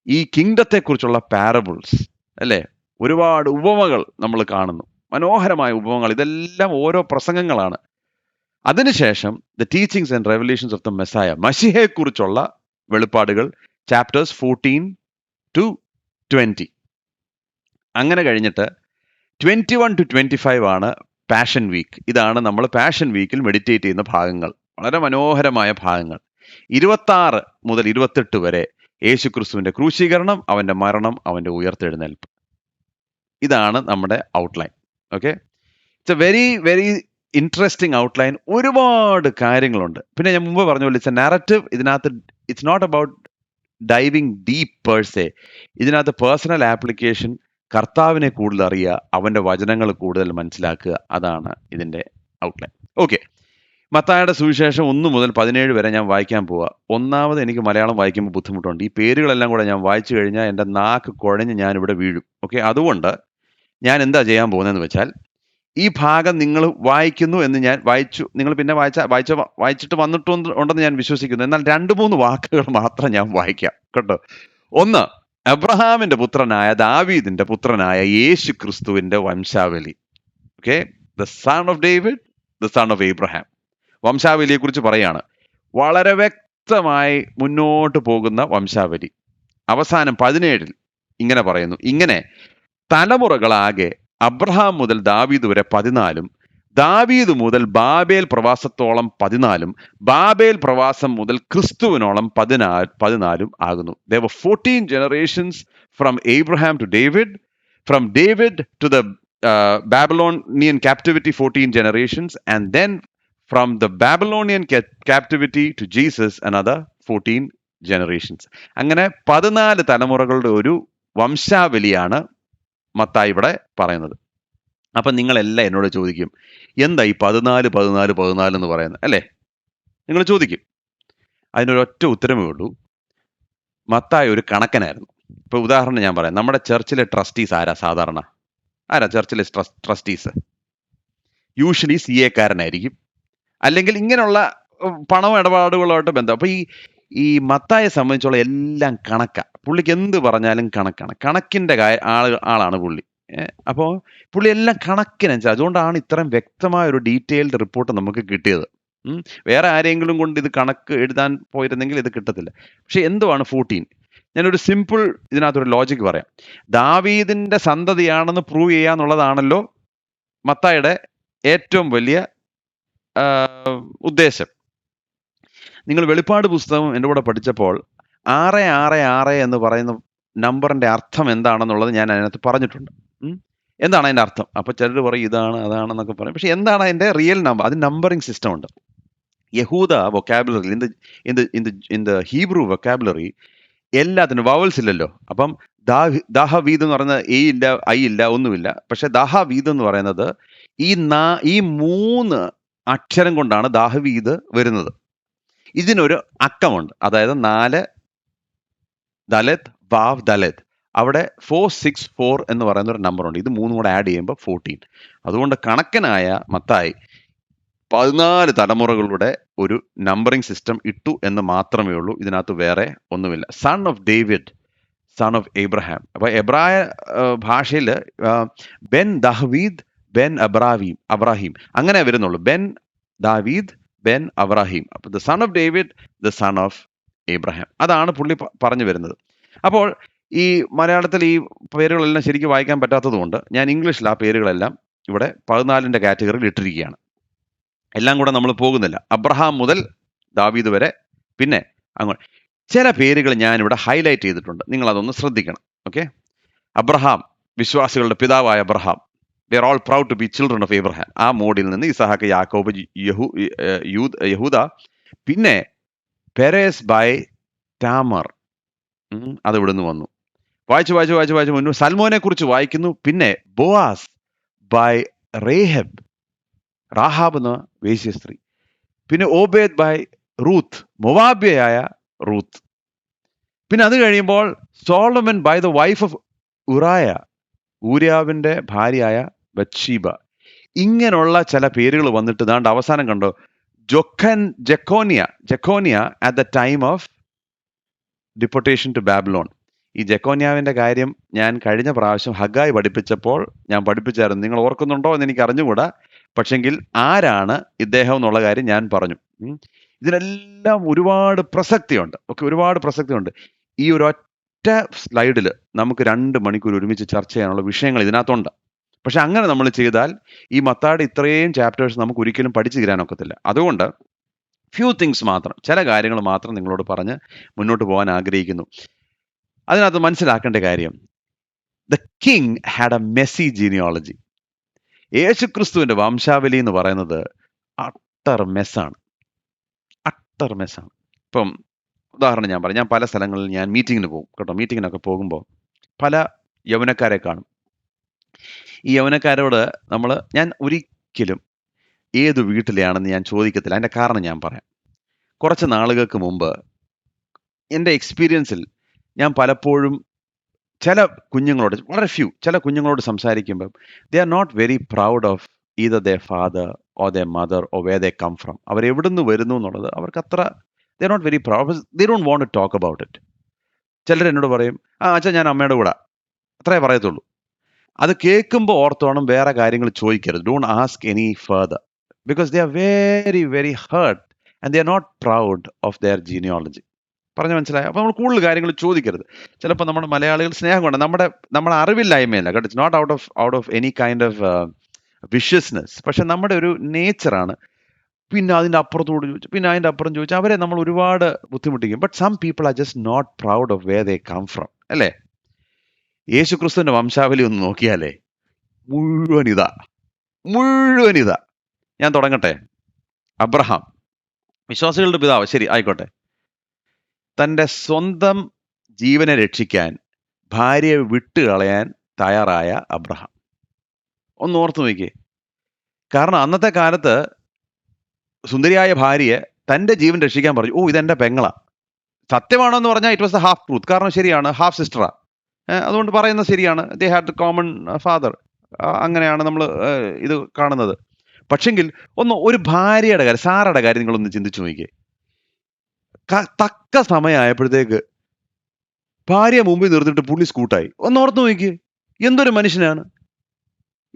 ഈ കിങ്ഡത്തെക്കുറിച്ചുള്ള പാരബിൾസ്, അല്ലേ? ഒരുപാട് ഉപമകൾ നമ്മൾ കാണുന്നു, മനോഹരമായ ഉപമകൾ. ഇതെല്ലാം ഓരോ പ്രസംഗങ്ങളാണ്. അതിനുശേഷം the teachings and revelations of the Messiah, മശിഹയെക്കുറിച്ചുള്ള വെളിപ്പാടുകൾ, ചാപ്റ്റേഴ്സ് 14 to 20. അങ്ങനെ കഴിഞ്ഞിട്ട് 21 to 25 ആണ് പാഷൻ വീക്ക്. ഇതാണ് നമ്മൾ പാഷൻ വീക്കിൽ മെഡിറ്റേറ്റ് ചെയ്യുന്ന ഭാഗങ്ങൾ, വളരെ മനോഹരമായ ഭാഗങ്ങൾ. 26 മുതൽ 28 വരെ യേശുക്രിസ്തുവിന്റെ ക്രൂശീകരണം, അവന്റെ മരണം, അവന്റെ ഉയർത്തെഴുന്നേൽപ്പ്. ഇതാണ് നമ്മുടെ outline. Okay, it's a very very interesting outline. ഒരുപാട് കാര്യങ്ങളുണ്ട്. പിന്നെ ഞാൻ മുമ്പ് പറഞ്ഞ പോലെ ഇറ്റ്സ് എ നാരറ്റീവ്. ഇതിനകത്ത് it's not about diving deep per se. ഇതിനകത്ത് പേഴ്സണൽ ആപ്ലിക്കേഷൻ, കർത്താവിനെ കൂടുതൽ അറിയുക, അവൻ്റെ വചനങ്ങൾ കൂടുതൽ മനസ്സിലാക്കുക. അതാണ് ഇതിൻ്റെ ഔട്ട്ലൈൻ. ഓക്കെ, മത്തായിയുടെ സുവിശേഷം 1 മുതൽ 17 വരെ ഞാൻ വായിക്കാൻ പോവുക. ഒന്നാമത്, എനിക്ക് മലയാളം വായിക്കുമ്പോൾ ബുദ്ധിമുട്ടുണ്ട്. ഈ പേരുകളെല്ലാം കൂടെ ഞാൻ വായിച്ചു കഴിഞ്ഞാൽ എൻ്റെ നാക്ക് കുഴഞ്ഞ് ഞാനിവിടെ വീഴും. ഓക്കെ, അതുകൊണ്ട് ഞാൻ എന്താ ചെയ്യാൻ പോകുന്നതെന്ന് വെച്ചാൽ, ഈ ഭാഗം നിങ്ങൾ വായിക്കുന്നു എന്ന് ഞാൻ വായിച്ചു, നിങ്ങൾ പിന്നെ വായിച്ചിട്ട് വന്നിട്ടുണ്ടെന്ന് ഞാൻ വിശ്വസിക്കുന്നു. എന്നാൽ 2-3 വാക്കുകൾ മാത്രം ഞാൻ വായിക്കാം കേട്ടോ. 1, അബ്രഹാമിന്റെ പുത്രനായ ദാവീദിന്റെ പുത്രനായ യേശു ക്രിസ്തുവിന്റെ വംശാവലി. Okay, the son of David, the son of Abraham. വംശാവലിയെ കുറിച്ച് പറയാണ്. വളരെ വ്യക്തമായി മുന്നോട്ട് പോകുന്ന വംശാവലി. അവസാനം 17 ഇങ്ങനെ പറയുന്നു, ഇങ്ങനെ തലമുറകളാകെ അബ്രഹാം മുതൽ ദാവീദ് വരെ 14, ദാവീദ് മുതൽ ബാബേൽ പ്രവാസത്തോളം 14, ബാബേൽ പ്രവാസം മുതൽ ക്രിസ്തുവിനോളം 14 ആകുന്നു. There were 14 generations from Abraham to David, from David to the Babylonian captivity 14 generations, and then from the Babylonian captivity to Jesus another 14 generations. അങ്ങനെ 14 തലമുറകളുടെ ഒരു വംശാവലിയാണ് മത്തായി ഇവിടെ പറയുന്നത്. അപ്പം നിങ്ങളെല്ലാം എന്നോട് ചോദിക്കും, എന്താ ഈ 14 എന്ന് പറയുന്നത്, അല്ലേ? നിങ്ങൾ ചോദിക്കും. അതിനൊരൊറ്റ ഉത്തരമേ ഉള്ളൂ. മത്തായി ഒരു കണക്കനായിരുന്നു. ഇപ്പോൾ ഉദാഹരണം ഞാൻ പറയാം. നമ്മുടെ ചർച്ചിലെ ട്രസ്റ്റീസ് ആരാ ചർച്ചിലെ ട്രസ്റ്റീസ്? യൂഷ്വലി CA കാരനായിരിക്കും, അല്ലെങ്കിൽ ഇങ്ങനെയുള്ള പണം ഇടപാടുകളായിട്ട് ബന്ധം. അപ്പോൾ ഈ മത്തായെ സംബന്ധിച്ചുള്ള എല്ലാം കണക്കാണ്. പുള്ളിക്ക് എന്ത് പറഞ്ഞാലും കണക്കാണ്. കണക്കിൻ്റെ ആളാണ് പുള്ളി. അപ്പോൾ പുള്ളി എല്ലാം കണക്കിനനുസരിച്ച്, അതുകൊണ്ടാണ് ഇത്രയും വ്യക്തമായ ഒരു ഡീറ്റെയിൽഡ് റിപ്പോർട്ട് നമുക്ക് കിട്ടിയത്. വേറെ ആരെങ്കിലും കൊണ്ട് ഇത് കണക്ക് എഴുതാൻ പോയിരുന്നെങ്കിൽ ഇത് കിട്ടത്തില്ല. പക്ഷെ എന്തുവാണ് 14? ഞാനൊരു സിമ്പിൾ ഇതിനകത്തൊരു ലോജിക്ക് പറയാം. ദാവീദിന്റെ സന്തതിയാണെന്ന് പ്രൂവ് ചെയ്യാന്നുള്ളതാണല്ലോ മത്തായിയുടെ ഏറ്റവും വലിയ ആ, ഉദ്ദേശം. നിങ്ങൾ വെളിപ്പാട് പുസ്തകം എൻ്റെ കൂടെ പഠിച്ചപ്പോൾ 666 എന്ന് പറയുന്ന നമ്പറിന്റെ അർത്ഥം എന്താണെന്നുള്ളത് ഞാൻ അതിനകത്ത് പറഞ്ഞിട്ടുണ്ട്. ഉം. എന്താണ് അതിന്റെ അർത്ഥം? അപ്പൊ ചിലർ പറയും ഇതാണ് അതാണെന്നൊക്കെ പറയും. പക്ഷെ എന്താണ് അതിന്റെ റിയൽ നമ്പർ? അത് നമ്പറിംഗ് സിസ്റ്റം ഉണ്ട്. യഹൂദ vocabulary in the Hebrew vocabulary എല്ലാത്തിനും വവൽസ് ഇല്ലല്ലോ. അപ്പം ദാഹവീദ് എന്ന് പറയുന്നത് എ ഇല്ല, ഐ ഇല്ല, ഒന്നുമില്ല. പക്ഷെ ദാഹവീദ് എന്ന് പറയുന്നത് ഈ 3 അക്ഷരം കൊണ്ടാണ് ദാഹവീദ് വരുന്നത്. ഇതിനൊരു അക്കമുണ്ട്. അതായത് 4 ദലത് വാവ് ദലത്. അവിടെ 464 എന്ന് പറയുന്ന ഒരു നമ്പർ ഉണ്ട്. ഇത് 3 കൂടെ ആഡ് ചെയ്യുമ്പോൾ 14. അതുകൊണ്ട് കണക്കനായ മത്തായി 14 തലമുറകളുടെ ഒരു നമ്പറിംഗ് സിസ്റ്റം ഇട്ടു എന്ന് മാത്രമേ ഉള്ളൂ. ഇതിനകത്ത് വേറെ ഒന്നുമില്ല. Sun of David, son of Abraham. അപ്പൊ എബ്രായ ഭാഷയിൽ ബെൻ ദഹവീദ്, ബെൻ അബ്രാഹിം അങ്ങനെ വരുന്നുള്ളൂ. ബെൻ ദാവീദ്, ബെൻ അബ്രാഹിം. അപ്പൊ the son of David, the son of Abraham. അതാണ് പുള്ളി പറഞ്ഞു വരുന്നത്. അപ്പോൾ ഈ മലയാളത്തിൽ ഈ പേരുകളെല്ലാം ശരിക്കും വായിക്കാൻ പറ്റാത്തത് കൊണ്ട് ഞാൻ ഇംഗ്ലീഷിൽ ആ പേരുകളെല്ലാം ഇവിടെ 14ന്റെ കാറ്റഗറിയിൽ ഇട്ടിരിക്കുകയാണ്. എല്ലാം കൂടെ നമ്മൾ പോകുന്നില്ല. അബ്രഹാം മുതൽ ദാവീദ് വരെ. പിന്നെ അങ്ങോട്ട് ചില പേരുകൾ ഞാൻ ഇവിടെ ഹൈലൈറ്റ് ചെയ്തിട്ടുണ്ട്. നിങ്ങൾ അതൊന്ന് ശ്രദ്ധിക്കണം. ഓക്കെ. അബ്രഹാം, വിശ്വാസികളുടെ പിതാവായ Abraham. They are all proud to be children of Abraham. ആ മോഡിൽ നിന്ന് ഇസഹാക്ക്, യാക്കോബ്, യഹൂദ. പിന്നെ പെരേസ് ബൈ ടാമർ, അത് ഇവിടുന്ന് വന്നു. വായിച്ചു മുന്നോ സൽമോനെ കുറിച്ച് വായിക്കുന്നു. പിന്നെ ബോആസ് ബൈ റേഹബ്, റാഹാബ് എന്ന വേശ്യ സ്ത്രീ. പിന്നെ ഓബേദ് ബൈ റൂത്ത്, മൊവാബ്യയായ റൂത്ത്. പിന്നെ അത് കഴിയുമ്പോൾ Solomon by the wife of ഊര്യാവിന്റെ ഭാര്യയായ ബത്ഷീബ. ഇങ്ങനെയുള്ള ചില പേരുകൾ വന്നിട്ട് ദാണ്ട് അവസാനം കണ്ടോ, Jeconiah at the time of deportation to Babylon. ഈ ജെക്കോന്യാവിന്റെ കാര്യം ഞാൻ കഴിഞ്ഞ പ്രാവശ്യം ഹഗായി പഠിപ്പിച്ചപ്പോൾ ഞാൻ പഠിപ്പിച്ചായിരുന്നു. നിങ്ങൾ ഓർക്കുന്നുണ്ടോ എന്ന് എനിക്ക് അറിഞ്ഞുകൂടാ. പക്ഷെങ്കിൽ ആരാണ് ഇദ്ദേഹം എന്നുള്ള കാര്യം ഞാൻ പറഞ്ഞു. ഇതിനെല്ലാം ഒരുപാട് പ്രസക്തിയുണ്ട്. ഒരുപാട് പ്രസക്തിയുണ്ട്. ഈ ഒരു ഒറ്റ സ്ലൈഡിൽ നമുക്ക് 2 മണിക്കൂർ ഒരുമിച്ച് ചർച്ച ചെയ്യാനുള്ള വിഷയങ്ങൾ ഇതിനകത്തുണ്ട്. പക്ഷെ അങ്ങനെ നമ്മൾ ചെയ്താൽ ഈ മത്തായുടെ ഇത്രയും ചാപ്റ്റേഴ്സ് നമുക്ക് ഒരിക്കലും പഠിച്ചു തീരാനൊക്കത്തില്ല. അതുകൊണ്ട് ഫ്യൂ തിങ്സ് മാത്രം, ചില കാര്യങ്ങൾ മാത്രം നിങ്ങളോട് പറഞ്ഞ് മുന്നോട്ട് പോകാൻ ആഗ്രഹിക്കുന്നു. അതിനകത്ത് മനസ്സിലാക്കേണ്ട കാര്യം, the king had A Messi genealogy. യേശുക്രിസ്തുവിന്റെ വംശാവലി എന്ന് പറയുന്നത് അട്ടർ മെസ്സാണ്. ഇപ്പം ഉദാഹരണം ഞാൻ പറയാം. ഞാൻ പല സ്ഥലങ്ങളിൽ ഞാൻ മീറ്റിങ്ങിന് പോകും കേട്ടോ. മീറ്റിങ്ങിനൊക്കെ പോകുമ്പോൾ പല യൗവനക്കാരെ കാണും. ഈ യൗവനക്കാരോട് ഞാൻ ഒരിക്കലും ഏത് വീട്ടിലെയാണെന്ന് ഞാൻ ചോദിക്കത്തില്ല. അതിന്റെ കാരണം ഞാൻ പറയാം. കുറച്ച് നാളുകൾക്ക് മുമ്പ് എൻ്റെ എക്സ്പീരിയൻസിൽ ഞാൻ പലപ്പോഴും ചില കുഞ്ഞുങ്ങളോട്, വളരെ ചില കുഞ്ഞുങ്ങളോട് സംസാരിക്കുമ്പോൾ they are not very proud of either their father or their mother or where they come from. അവരെവിടുന്ന് വരുന്നു എന്നുള്ളത് അവർക്ക് അത്ര, they are not very proud. They don't want to talk about it. ചിലർ എന്നോട് പറയും, അച്ഛാ ഞാൻ അമ്മയുടെ കൂടെ, അത്രേ പറയത്തുള്ളൂ. അത് കേൾക്കുമ്പോൾ ഓർത്തോണം വേറെ കാര്യങ്ങൾ ചോദിക്കരുത്. Don't ask any further because they are very very hurt and they are not proud of their genealogy. പറഞ്ഞ് മനസ്സിലായി? അപ്പോൾ നമ്മൾ കൂടുതൽ കാര്യങ്ങൾ ചോദിക്കരുത്. ചിലപ്പോൾ നമ്മുടെ മലയാളികൾ സ്നേഹം കൊണ്ട് നമ്മുടെ അറിവില്ലായ്മയല്ല കേട്ടോ. It's not out of any kind of viciousness. പക്ഷെ നമ്മുടെ ഒരു നേച്ചറാണ്. പിന്നെ അതിൻ്റെ അപ്പുറത്തോട് ചോദിച്ചു, പിന്നെ അതിൻ്റെ അപ്പുറം ചോദിച്ചു, അവരെ നമ്മൾ ഒരുപാട് ബുദ്ധിമുട്ടിക്കും. But some people are just not proud of where they come from. അല്ലേ? യേശുക്രിസ്തുവിന്റെ വംശാവലി ഒന്ന് നോക്കിയാലേ മുഴുവൻ ഇതാ. ഞാൻ തുടങ്ങട്ടെ. അബ്രഹാം, വിശ്വാസികളുടെ പിതാവ്, ശരി ആയിക്കോട്ടെ. തൻ്റെ സ്വന്തം ജീവനെ രക്ഷിക്കാൻ ഭാര്യയെ വിട്ടുകളയാൻ തയ്യാറായ അബ്രഹാം. ഒന്ന് ഓർത്തു നോക്കിയേ. കാരണം അന്നത്തെ കാലത്ത് സുന്ദരിയായ ഭാര്യയെ തൻ്റെ ജീവൻ രക്ഷിക്കാൻ പറഞ്ഞു. ഇതെന്റെ പെങ്ങളാ. സത്യമാണോ എന്ന് പറഞ്ഞാൽ it was the half truth. കാരണം ശരിയാണ്, ഹാഫ് സിസ്റ്ററാ. അതുകൊണ്ട് പറയുന്നത് ശരിയാണ്. They had common father. അങ്ങനെയാണ് നമ്മൾ ഇത് കാണുന്നത്. പക്ഷെങ്കിൽ ഒരു ഭാര്യയുടെ കാര്യം, സാറയുടെ കാര്യം നിങ്ങളൊന്ന് ചിന്തിച്ചു നോക്കിയേ. തക്ക സമയമായപ്പോഴത്തേക്ക് ഭാര്യ മുമ്പിൽ നിർത്തിയിട്ട് പുള്ളി സ്കൂട്ടായി. ഓർത്തു നോക്കിയേ, എന്തൊരു മനുഷ്യനാണ്.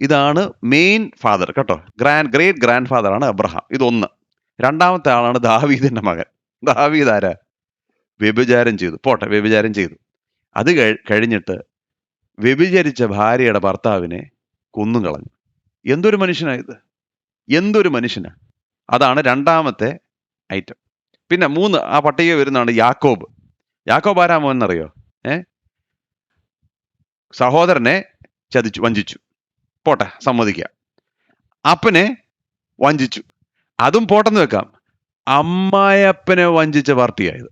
ഇതാണ് മെയിൻ ഫാദർ കേട്ടോ. ഗ്രേറ്റ് ഗ്രാൻഡ് ഫാദർ ആണ് അബ്രഹാം. ഇതൊന്ന്. രണ്ടാമത്തെ ആളാണ് ദാവീദിന്റെ മകൻ. ദാവീദ് ആരാ? വ്യഭിചാരം ചെയ്തു. അത് കഴിഞ്ഞിട്ട് വ്യഭിചരിച്ച ഭാര്യയുടെ ഭർത്താവിനെ കൊന്നുകളഞ്ഞു. എന്തൊരു മനുഷ്യനായത്. എന്തൊരു മനുഷ്യന്. അതാണ് രണ്ടാമത്തെ ഐറ്റം. പിന്നെ 3 ആ പട്ടിക വരുന്നതാണ് യാക്കോബ്. യാക്കോബ് ആരാ മോൻ എന്നറിയോ? ഏ സഹോദരനെ വഞ്ചിച്ചു. പോട്ടെ, സമ്മതിക്കുക. അപ്പനെ വഞ്ചിച്ചു, അതും പോട്ടെന്ന് വെക്കാം. അമ്മായപ്പനെ വഞ്ചിച്ച പാർട്ടിയായത്.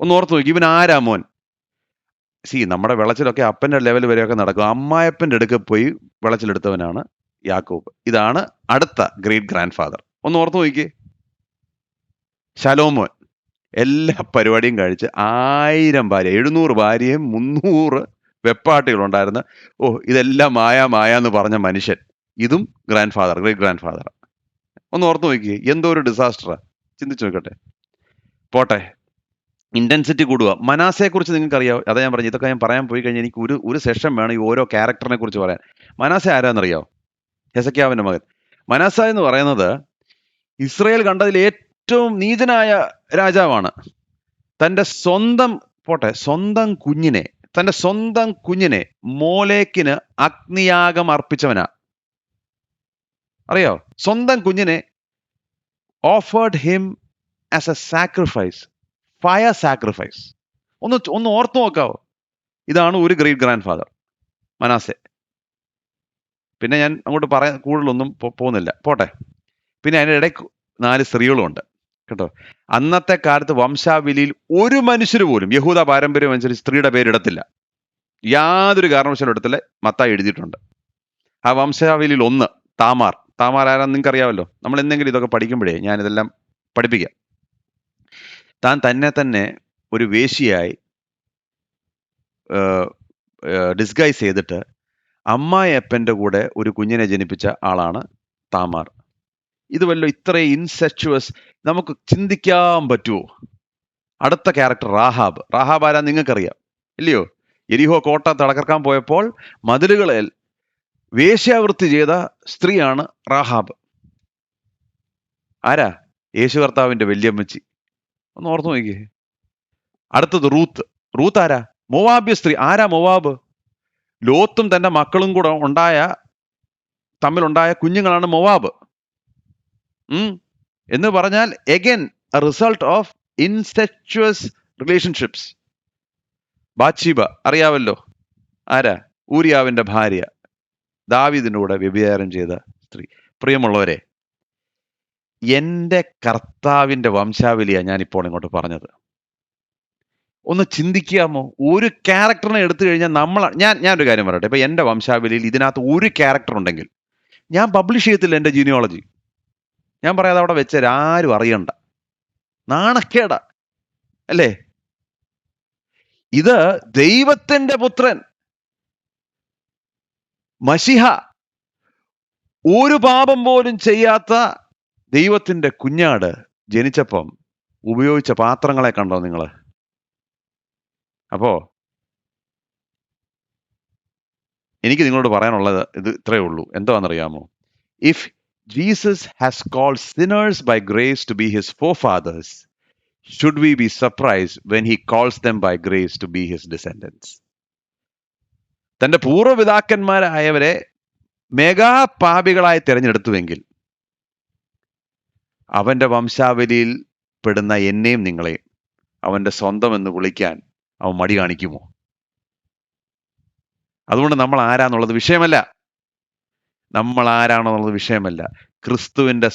ഒന്ന് ഓർത്ത് നോക്കി, ഇവൻ ആരാ മോൻ? നമ്മുടെ വിളച്ചിലൊക്കെ അപ്പന്റെ ലെവൽ വരെയൊക്കെ നടക്കും. അമ്മായപ്പന്റെ അടുക്ക പോയി വിളച്ചിലെടുത്തവനാണ് യാക്കോബ്. ഇതാണ് അടുത്ത ഗ്രേറ്റ് ഗ്രാൻഡ് ഫാദർ. ഒന്ന് ഓർത്ത് നോക്കിയേ. ശലോമോൻ എല്ലാ പരിപാടിയും കഴിച്ച് 1000 ഭാര്യ, 700 ഭാര്യയും 300 വെപ്പാട്ടികളുണ്ടായിരുന്ന, ഇതെല്ലാം മായ എന്ന് പറഞ്ഞ മനുഷ്യൻ. ഇതും grand father, great grand father. ഒന്ന് ഓർത്ത് നോക്കിയേ, എന്തോ ഒരു ഡിസാസ്റ്ററാ. ചിന്തിച്ചു നോക്കട്ടെ. പോട്ടെ, ഇന്റൻസിറ്റി കൂടുക. മനാസയെ കുറിച്ച് നിങ്ങൾക്ക് അറിയാം. അതാ ഞാൻ പറഞ്ഞു, ഇതൊക്കെ ഞാൻ പറയാൻ പോയി കഴിഞ്ഞാൽ എനിക്ക് ഒരു സെഷൻ വേണം ഈ ഓരോ ക്യാരക്ടറിനെ കുറിച്ച് പറയാൻ. മനാസ ആരാന്നറിയാവോ? ഹെസക്കിയാവിന്റെ മകൻ. മനാസ എന്ന് പറയുന്നത് ഇസ്രയേൽ കണ്ടതിൽ ഏറ്റവും നീചനായ രാജാവാണ്. തന്റെ സ്വന്തം കുഞ്ഞിനെ മോലേക്കിന് അഗ്നിയാഗം അർപ്പിച്ചവനാ. അറിയോ? സ്വന്തം കുഞ്ഞിനെ offered him as A sacrifice, fire sacrifice. ഒന്ന് ഓർത്തു നോക്കാവോ. ഇതാണ് ഒരു ഗ്രേറ്റ് ഗ്രാൻഡ് ഫാദർ, മനാസെ. പിന്നെ ഞാൻ അങ്ങോട്ട് കൂടുതലൊന്നും പോകുന്നില്ല, പോട്ടെ. പിന്നെ അതിൻ്റെ ഇടയ്ക്ക് 4 സ്ത്രീകളുമുണ്ട് കേട്ടോ. അന്നത്തെ കാലത്ത് വംശാവലിയിൽ ഒരു മനുഷ്യര് പോലും യഹൂദ പാരമ്പര്യം അനുസരിച്ച് സ്ത്രീയുടെ പേരിടത്തില്ല. യാതൊരു കാരണവശാലും ഇടത്തില്ല. മത്തായി എഴുതിയിട്ടുണ്ട്. ആ വംശാവലിയിൽ ഒന്ന് താമാർ. ആരാന്ന് നിങ്ങൾക്ക് അറിയാമല്ലോ. നമ്മൾ എന്തെങ്കിലും ഇതൊക്കെ പഠിക്കുമ്പോഴേ ഞാനിതെല്ലാം പഠിപ്പിക്കാം. താൻ തന്നെ ഒരു വേശ്യയായി ഡിസ്ഗൈസ് ചെയ്തിട്ട് അമ്മായപ്പൻ്റെ കൂടെ ഒരു കുഞ്ഞിനെ ജനിപ്പിച്ച ആളാണ് താമാർ. ഇത് വല്ലോ ഇത്രയും ഇൻസെക്ച്വസ് നമുക്ക് ചിന്തിക്കാൻ പറ്റുമോ? അടുത്ത ക്യാരക്ടർ റാഹാബ്. ആരാ നിങ്ങൾക്കറിയാം ഇല്ലയോ? എരിഹോ കോട്ട തടകർക്കാൻ പോയപ്പോൾ മതിലുകളിൽ വേശ്യാവൃത്തി ചെയ്ത സ്ത്രീയാണ് റാഹാബ്. ആരാ? യേശു കർത്താവിന്റെ വല്യമ്മച്ചി. ഒന്ന് ഓർത്ത് നോക്കിയേ. അടുത്തത് റൂത്ത് ആരാ? മൊവാബ്യ സ്ത്രീ. ആരാ മൊവാബ്? ലോത്തും തന്റെ മക്കളും കൂടെ തമ്മിലുണ്ടായ കുഞ്ഞുങ്ങളാണ് മൊവാബ്. എന്ന് പറഞ്ഞാൽ again a result of incestuous relationships. Bathsheba അറിയാവല്ലോ. ആരാ? ഊരിയാവിന്റെ ഭാര്യ, ദാവീദിന്റെ കൂടെ വ്യഭിചാരം ചെയ്ത സ്ത്രീ. പ്രിയമുള്ളവരെ, എന്റെ കർത്താവിന്റെ വംശാവലിയാ ഞാനിപ്പോൾ ഇങ്ങോട്ട് പറഞ്ഞത്. ഒന്ന് ചിന്തിക്കാമോ? ഒരു ക്യാരക്ടറിനെ എടുത്തു കഴിഞ്ഞാൽ ഞാനൊരു കാര്യം പറയട്ടെ. ഇപ്പൊ എന്റെ വംശാവലിയിൽ ഇതിനകത്ത് ഒരു ക്യാരക്ടർ ഉണ്ടെങ്കിൽ ഞാൻ പബ്ലിഷ് ചെയ്യത്തില്ല എന്റെ ജീനിയോളജി. ഞാൻ പറയാതെ അവിടെ വെച്ചാൽ ആരും അറിയണ്ട. നാണക്കേടാ അല്ലേ? ഇത് ദൈവത്തിന്റെ പുത്രൻ മശിഹ, ഒരു പാപം പോലും ചെയ്യാത്ത ദൈവത്തിന്റെ കുഞ്ഞാട് ജനിച്ചപ്പം ഉപയോഗിച്ച പാത്രങ്ങളെ കണ്ടോ നിങ്ങള്? അപ്പോ എനിക്ക് നിങ്ങളോട് പറയാനുള്ളത് ഇത് ഇത്രയേ ഉള്ളൂ. എന്താണെന്നറിയാമോ? If Jesus has called sinners by grace to be his forefathers, should we be surprised when he calls them by grace to be his descendants? തന്റെ പൂർവ്വപിതാക്കന്മാരായവരെ മെഗാ പാപികളായി തിരഞ്ഞെടുത്തുവെങ്കിൽ അവന്റെ വംശാവലിയിൽ പെടുന്ന എന്നെയും നിങ്ങളെയും അവന്റെ സ്വന്തം എന്ന് വിളിക്കാൻ അവൻ മടി കാണിക്കുമോ? അതുകൊണ്ട് നമ്മൾ ആരാന്നുള്ളത് വിഷയമല്ല. ക്രിസ്തുവിന്റെ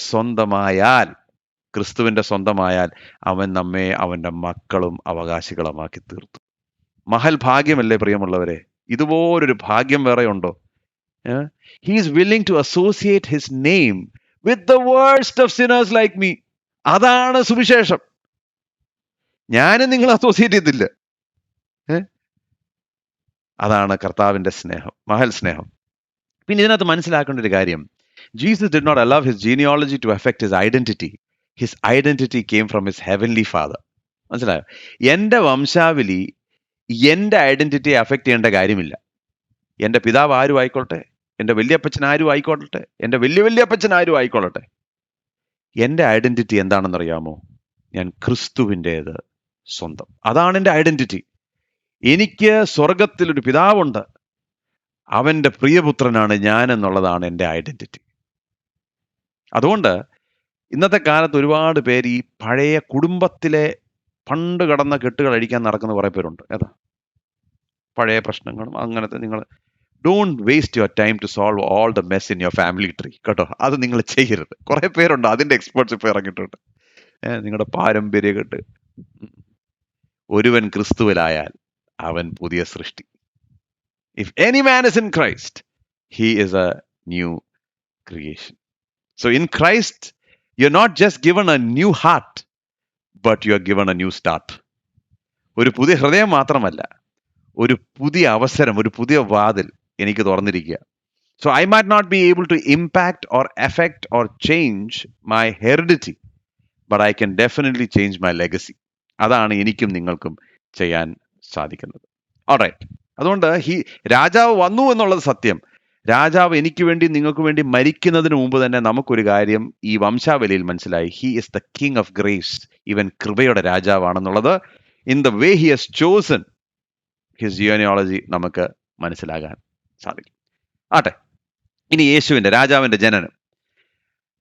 സ്വന്തമായാൽ അവൻ നമ്മെ അവന്റെ മക്കളും അവകാശികളുമാക്കി തീർത്തു. മഹൽ ഭാഗ്യമല്ലേ പ്രിയമുള്ളവരെ? ഇതുപോലൊരു ഭാഗ്യം വേറെ ഉണ്ടോ? He is willing to associate his name with the worst of sinners like me. അതാണ് സുവിശേഷം. ഞാനും നിങ്ങൾ അസോസിയേറ്റ് ചെയ്തില്ല. അതാണ് കർത്താവിന്റെ സ്നേഹം, മഹൽ സ്നേഹം. പിന്നെ ഇതിനകത്ത് മനസ്സിലാക്കേണ്ട ഒരു കാര്യം, Jesus did not allow his genealogy to affect his identity. His identity came from his heavenly father. മനസ്സിലായോ? എൻ്റെ വംശാവലി എൻ്റെ ഐഡന്റിറ്റിയെ അഫക്റ്റ് ചെയ്യേണ്ട കാര്യമില്ല. എൻ്റെ പിതാവ് ആരും ആയിക്കോട്ടെ, എൻ്റെ വല്യപ്പച്ചൻ ആരും ആയിക്കോട്ടെ, എൻ്റെ വല്യപ്പച്ചൻ ആരും ആയിക്കോട്ടെ, എൻ്റെ ഐഡന്റിറ്റി എന്താണെന്നറിയാമോ? ഞാൻ ക്രിസ്തുവിൻ്റേത് സ്വന്തം. അതാണ് എൻ്റെ ഐഡന്റിറ്റി. എനിക്ക് സ്വർഗത്തിലൊരു പിതാവുണ്ട്, അവൻ്റെ പ്രിയപുത്രനാണ് ഞാൻ എന്നുള്ളതാണ് എൻ്റെ ഐഡന്റിറ്റി. അതുകൊണ്ട് ഇന്നത്തെ കാലത്ത് ഒരുപാട് പേര് ഈ പഴയ കുടുംബത്തിലെ പണ്ട് കടന്ന കെട്ടുകൾ അഴിക്കാൻ നടക്കുന്ന കുറെ പേരുണ്ട്. ഏതാ പഴയ പ്രശ്നങ്ങളും അങ്ങനത്തെ നിങ്ങൾ don't waste your time to solve all the mess in your family tree കേട്ടോ. അത് നിങ്ങൾ ചെയ്യരുത്. കുറെ പേരുണ്ട് അതിന്റെ എക്സ്പേർട്സ് ഇപ്പൊ ഇറങ്ങിയിട്ടുണ്ട്. നിങ്ങളുടെ പാരമ്പര്യ കെട്ട്. ഒരുവൻ ക്രിസ്തുവിലായാൽ അവൻ പുതിയ സൃഷ്ടി. If any man is in Christ he is a new creation. So in Christ you are not just given a new heart but you are given a new start. ഒരു പുതിയ ഹൃദയം മാത്രമല്ല, ഒരു പുതിയ അവസരം, ഒരു പുതിയ വാതിൽ എനിക്ക് തുറന്നിരിക്കുക. So I might not be able to impact or effect or change my heredity, but I can definitely change my legacy. അതാണ് എനിക്കും നിങ്ങൾക്കും ചെയ്യാൻ സാധിക്കുന്നത്. ഓൾറൈറ്റ്. അതുകൊണ്ട് രാജാവ് വന്നു എന്നുള്ളത് സത്യം. രാജാവ് എനിക്ക് വേണ്ടി നിങ്ങൾക്ക് വേണ്ടി മരിക്കുന്നതിന് മുമ്പ് തന്നെ നമുക്കൊരു കാര്യം ഈ വംശാവലിയിൽ മനസ്സിലായി. He is the king of grace. ഇവൻ കൃപയുടെ രാജാവാണെന്നുള്ളത് in the way he has chosen his genealogy നമുക്ക് മനസ്സിലാകാൻ സാധിക്കും. ആട്ടെ, ഇനി യേശുവിന്റെ രാജാവിന്റെ ജനനം.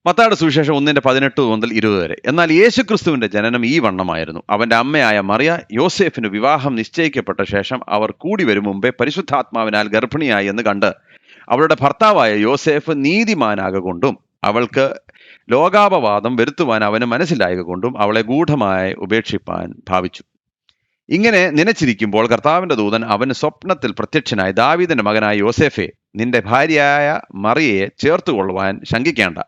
മത്തായിയുടെ സുവിശേഷം 1:18 മുതൽ 20 വരെ. എന്നാൽ യേശു ക്രിസ്തുവിന്റെ ജനനം ഈ വണ്ണമായിരുന്നു. അവന്റെ അമ്മയായ മറിയ യോസേഫിന് വിവാഹം നിശ്ചയിക്കപ്പെട്ട ശേഷം അവർ കൂടി വരും മുമ്പേ പരിശുദ്ധാത്മാവിനാൽ ഗർഭിണിയായി എന്ന് കണ്ട് അവളുടെ ഭർത്താവായ യോസേഫ് നീതിമാനാകൊണ്ടും അവൾക്ക് ലോകാപവാദം വരുത്തുവാൻ അവന് മനസ്സിലായകൊണ്ടും അവളെ ഗൂഢമായി ഉപേക്ഷിപ്പാൻ ഭാവിച്ചു. ഇങ്ങനെ നനച്ചിരിക്കുമ്പോൾ കർത്താവിന്റെ ദൂതൻ അവന് സ്വപ്നത്തിൽ പ്രത്യക്ഷനായി, ദാവീദിന്റെ മകനായ യോസേഫെ, നിന്റെ ഭാര്യയായ മറിയയെ ചേർത്തുകൊള്ളുവാൻ ശങ്കിക്കേണ്ട,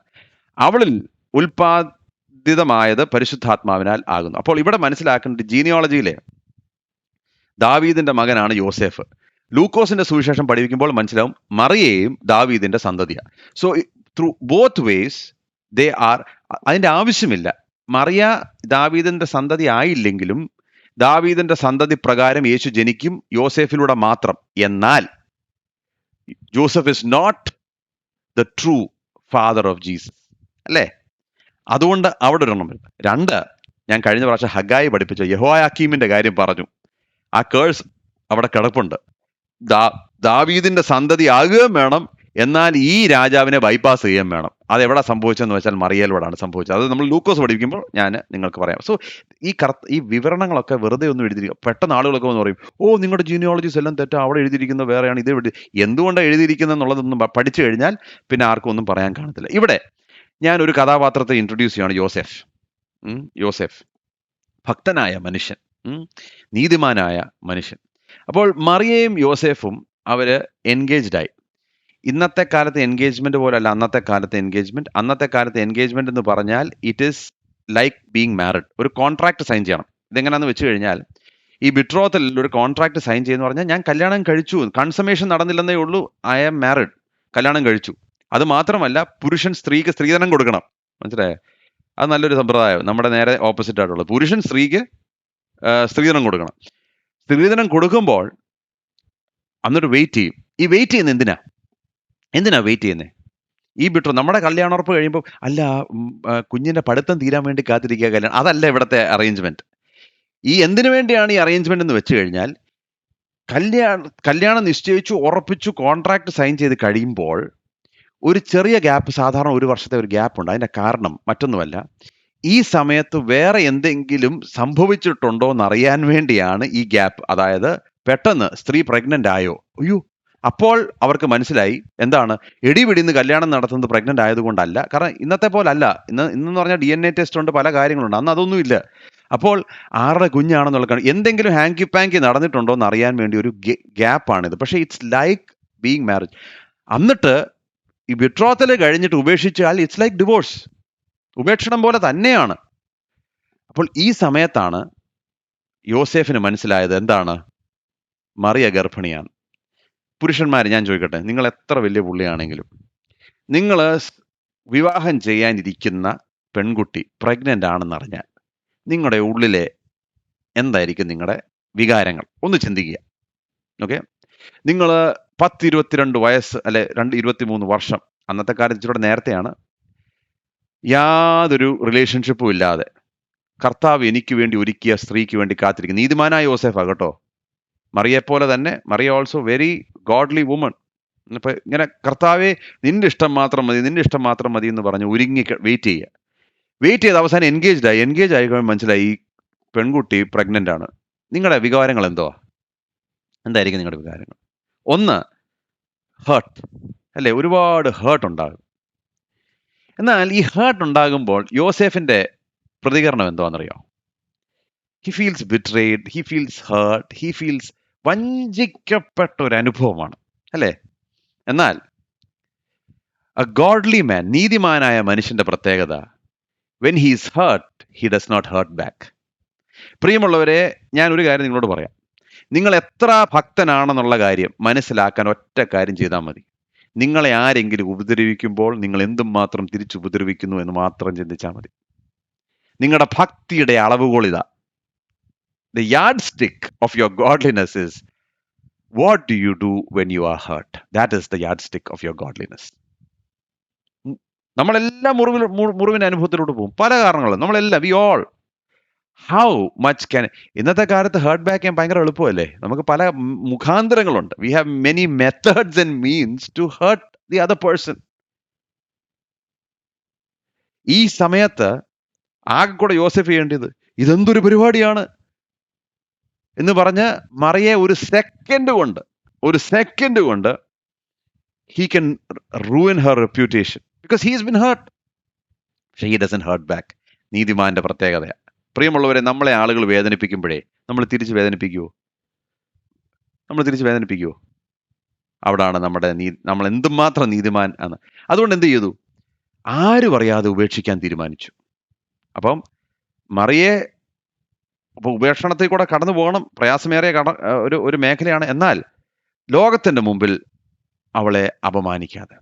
അവളിൽ ഉൽപാദിതമായത് പരിശുദ്ധാത്മാവിനാൽ ആകുന്നു. അപ്പോൾ ഇവിടെ മനസ്സിലാക്കേണ്ട ജീനിയോളജിയിലെ ദാവീദിന്റെ മകനാണ് യോസേഫ്. ലൂക്കോസിന്റെ സുവിശേഷം പഠിപ്പിക്കുമ്പോൾ മനസ്സിലാവും മറിയയും ദാവീദിന്റെ സന്തതിയാണ്. So through both ways they are. അതിന്റെ ആവശ്യമില്ല. മറിയ ദാവീദിന്റെ സന്തതി ആയില്ലെങ്കിലും ദാവീദിന്റെ സന്തതി പ്രകാരം യേശു ജനിക്കും, യോസേഫിലൂടെ മാത്രം. എന്നാൽ Joseph is not the true father of Jesus, അല്ലേ? അതുകൊണ്ട് അവിടെ ഒരെണ്ണം വരും. 2, ഞാൻ കഴിഞ്ഞ പ്രാവശ്യം ഹഗായി പഠിപ്പിച്ച യഹോയാക്കീമിന്റെ കാര്യം പറഞ്ഞു. ആ കേഴ്സ് അവിടെ കിടപ്പുണ്ട്. ദാവീദിന്റെ സന്തതി ആകുകയും വേണം, എന്നാൽ ഈ രാജാവിനെ ബൈപ്പാസ് ചെയ്യുകയും വേണം. അതെവിടെ സംഭവിച്ചെന്ന് വെച്ചാൽ മറിയയിലൂടെയാണ് സംഭവിച്ചത്. അത് നമ്മൾ ലൂക്കോസ് പഠിപ്പിക്കുമ്പോൾ ഞാൻ നിങ്ങൾക്ക് പറയാം. സോ ഈ വിവരണങ്ങളൊക്കെ വെറുതെ ഒന്നും എഴുതിയിരിക്കുക. പെട്ടെന്ന് ആളുകളൊക്കെ എന്ന് പറയും, ഓ നിങ്ങളുടെ ജീനിയോളജീസ് എല്ലാം തെറ്റാ, അവിടെ എഴുതിയിരിക്കുന്നത് വേറെയാണ്, ഇത് എന്തുകൊണ്ടാണ് എഴുതിയിരിക്കുന്നത് എന്നുള്ളതൊന്നും പഠിച്ചു കഴിഞ്ഞാൽ പിന്നെ ആർക്കും ഒന്നും പറയാൻ കാണത്തില്ല. ഇവിടെ ഞാൻ ഒരു കഥാപാത്രത്തെ ഇൻട്രൊഡ്യൂസ് ചെയ്യുകയാണ്. യോസെഫ് ഭക്തനായ മനുഷ്യൻ, നീതിമാനായ മനുഷ്യൻ. അപ്പോൾ മറിയയും യോസേഫും അവര് എൻഗേജ്ഡ് ആയി. ഇന്നത്തെ കാലത്ത് എൻഗേജ്മെന്റ് പോലല്ല അന്നത്തെ കാലത്തെ എൻഗേജ്മെന്റ്. അന്നത്തെ കാലത്തെ എൻഗേജ്മെന്റ് എന്ന് പറഞ്ഞാൽ it is like being married. ഒരു കോൺട്രാക്ട് സൈൻ ചെയ്യണം. ഇതെങ്ങനെയാന്ന് വെച്ച് കഴിഞ്ഞാൽ, ഈ ബിട്രോത്തിൽ ഒരു കോൺട്രാക്ട് സൈൻ ചെയ്യുന്ന പറഞ്ഞാൽ ഞാൻ കല്യാണം കഴിച്ചു, കൺസമേഷൻ നടന്നില്ലെന്നേ ഉള്ളൂ, ഐ ആം മാരിഡ്, കല്യാണം കഴിച്ചു. അത് മാത്രമല്ല പുരുഷൻ സ്ത്രീക്ക് സ്ത്രീധനം കൊടുക്കണം. മനസ്സിലായോ? അത് നല്ലൊരു സമ്പ്രദായം. നമ്മുടെ നേരെ ഓപ്പോസിറ്റ് ആയിട്ടുള്ളത്. പുരുഷൻ സ്ത്രീക്ക് സ്ത്രീധനം കൊടുക്കണം. സ്ത്രീധനം കൊടുക്കുമ്പോൾ എന്നിട്ട് വെയിറ്റ് ചെയ്യും. ഈ വെയിറ്റ് ചെയ്യുന്നത് എന്തിനാ വെയിറ്റ് ചെയ്യുന്നത്? ഈ ബിട്രോ നമ്മുടെ കല്യാണുറപ്പ് കഴിയുമ്പോൾ അല്ല കുഞ്ഞിന്റെ പഠിത്തം തീരാൻ വേണ്ടി കാത്തിരിക്കുക കല്യാണം. അതല്ല ഇവിടുത്തെ അറേഞ്ച്മെന്റ്. ഈ എന്തിനു വേണ്ടിയാണ് ഈ അറേഞ്ച്മെന്റ് എന്ന് വെച്ച് കഴിഞ്ഞാൽ, കല്യാണം നിശ്ചയിച്ചു, ഉറപ്പിച്ചു, കോൺട്രാക്ട് സൈൻ ചെയ്ത് കഴിയുമ്പോൾ ഒരു ചെറിയ ഗ്യാപ്പ്, സാധാരണ 1 വർഷത്തെ ഒരു ഗ്യാപ്പ് ഉണ്ട്. അതിന്റെ കാരണം മറ്റൊന്നുമല്ല, ഈ സമയത്ത് വേറെ എന്തെങ്കിലും സംഭവിച്ചിട്ടുണ്ടോ എന്നറിയാൻ വേണ്ടിയാണ് ഈ ഗ്യാപ്പ്. അതായത് പെട്ടെന്ന് സ്ത്രീ പ്രഗ്നന്റ് ആയോ, അയ്യോ, അപ്പോൾ അവർക്ക് മനസ്സിലായി എന്താണ്, എടിപിടിന്ന് കല്യാണം നടത്തുന്നത് പ്രഗ്നന്റ് ആയതുകൊണ്ടല്ല. കാരണം ഇന്നത്തെ പോലെ അല്ല. ഇന്നെന്ന് പറഞ്ഞാൽ DNA ടെസ്റ്റ് ഉണ്ട്, പല കാര്യങ്ങളുണ്ട്. അന്ന് അതൊന്നുമില്ല. അപ്പോൾ ആരുടെ കുഞ്ഞാണെന്നുള്ള എന്തെങ്കിലും ഹാങ്കി പാങ്കി നടന്നിട്ടുണ്ടോ എന്ന് അറിയാൻ വേണ്ടി ഒരു ഗ്യാപ്പാണിത്. പക്ഷേ ഇറ്റ്സ് ലൈക്ക് ബീങ് മാരേജ്. എന്നിട്ട് ഈ ബിട്രോത്തല് കഴിഞ്ഞിട്ട് ഉപേക്ഷിച്ചാൽ ഇറ്റ്സ് ലൈക്ക് ഡിവോഴ്സ്. ഉപേക്ഷണം പോലെ തന്നെയാണ്. അപ്പോൾ ഈ സമയത്താണ് യോസേഫിന് മനസ്സിലായത് എന്താണ്, മറിയ ഗർഭിണിയാണ്. പുരുഷന്മാർ, ഞാൻ ചോദിക്കട്ടെ, നിങ്ങൾ എത്ര വലിയ പുള്ളിയാണെങ്കിലും നിങ്ങൾ വിവാഹം ചെയ്യാനിരിക്കുന്ന പെൺകുട്ടി പ്രഗ്നന്റ് ആണെന്നറിഞ്ഞാൽ നിങ്ങളുടെ ഉള്ളിലെ എന്തായിരിക്കും നിങ്ങളുടെ വികാരങ്ങൾ? ഒന്ന് ചിന്തിക്കുക. ഓക്കെ, നിങ്ങൾ 10-22 വയസ്സ് അല്ലെ 23 വർഷം, അന്നത്തെ കാലത്ത് ഇച്ചിരി നേരത്തെയാണ്, യാതൊരു റിലേഷൻഷിപ്പും ഇല്ലാതെ കർത്താവ് എനിക്ക് വേണ്ടി ഒരുക്കിയ സ്ത്രീക്ക് വേണ്ടി കാത്തിരിക്കും. നീതിമാനായ യോസേഫാ കേട്ടോ, മറിയെപ്പോലെ തന്നെ. മറിയ ഓൾസോ വെരി ഗോഡ്ലി വുമൺ. ഇപ്പൊ ഇങ്ങനെ കർത്താവെ നിന്റെ ഇഷ്ടം മാത്രം മതി, നിന്റെ ഇഷ്ടം മാത്രം മതി എന്ന് പറഞ്ഞ് ഒരുങ്ങി വെയിറ്റ് ചെയ്യുക. വെയിറ്റ് ചെയ്ത് അവസാനം എൻഗേജ് ആയി കഴിയുമ്പോൾ മനസ്സിലായി ഈ പെൺകുട്ടി പ്രഗ്നന്റ് ആണ്. നിങ്ങളുടെ വികാരങ്ങൾ എന്തായിരിക്കും നിങ്ങളുടെ വികാരങ്ങൾ? ഒന്ന്, ഹേർട്ട്, അല്ലേ? ഒരുപാട് ഹേർട്ട് ഉണ്ടാകും. എന്നാൽ ഈ ഹേർട്ട് ഉണ്ടാകുമ്പോൾ യോസേഫിന്റെ പ്രതികരണം എന്താണെന്നറിയോ? He feels betrayed, he feels hurt, he feels വഞ്ചിക്കപ്പെട്ട ഒരു അനുഭവമാണ്, അല്ലേ? എന്നാൽ എ ഗോഡ്ലി മാൻ, നീതിമാനായ മനുഷ്യന്റെ പ്രത്യേകത, when he is hurt he does not hurt back. പ്രിയമുള്ളവരെ, ഞാൻ ഒരു കാര്യം നിങ്ങളോട് പറയാം. നിങ്ങൾ എത്ര ഭക്തനാണെന്നുള്ള കാര്യം മനസ്സിലാക്കാൻ ഒറ്റ കാര്യം ചെയ്താൽ മതി. നിങ്ങളെ ആരെങ്കിലും ഉപദ്രവിക്കുമ്പോൾ നിങ്ങൾ എന്തും മാത്രം തിരിച്ചുപദ്രവിക്കുന്നു എന്ന് മാത്രം ചിന്തിച്ചാൽ മതി. നിങ്ങളുടെ ഭക്തിയുടെ അളവുകോൾ ഇതാ. The yardstick of your godliness is what do you do when you are hurt. That is the yardstick of your godliness. നമ്മളെല്ലാം മുറിവിന്റെ അനുഭവത്തിലൂടെ പോകും, പല കാരണങ്ങളും. നമ്മളെല്ലാം we all how much can. ഇന്നത്തെ കാലത്ത് ഹേർട്ട് ബാക്ക് ചെയ്യാൻ ഭയങ്കര എളുപ്പമല്ലേ? നമുക്ക് പല മുഖാന്തരങ്ങളുണ്ട്. We have many methods and means to hurt the other person. ഈ സമയത്ത് ആകെ കൂടെ യോസെഫ് ചെയ്യേണ്ടത് ഇതെന്തൊരു പരിപാടിയാണ് എന്ന് പറഞ്ഞ് മറിയെ ഒരു സെക്കൻഡ് കൊണ്ട് he can ruin her reputation because he has been hurt. പക്ഷേ he doesn't hurt back. നീതിമാന്റെ പ്രത്യേകതയാണ്. പ്രിയമുള്ളവരെ, നമ്മളെ ആളുകൾ വേദനിപ്പിക്കുമ്പോഴേ നമ്മൾ തിരിച്ച് വേദനിപ്പിക്കുവോ? അവിടാണ് നമ്മൾ എന്തുമാത്രം നീതിമാൻ ആണ്. അതുകൊണ്ട് എന്ത് ചെയ്തു? ആരും അറിയാതെ ഉപേക്ഷിക്കാൻ തീരുമാനിച്ചു. അപ്പം മറിയെ ഉപേക്ഷണത്തിൽ കൂടെ കടന്നു പോകണം, പ്രയാസമേറിയ ഒരു മേഖലയാണ്. എന്നാൽ ലോകത്തിന്റെ മുമ്പിൽ അവളെ അപമാനിക്കാതെ.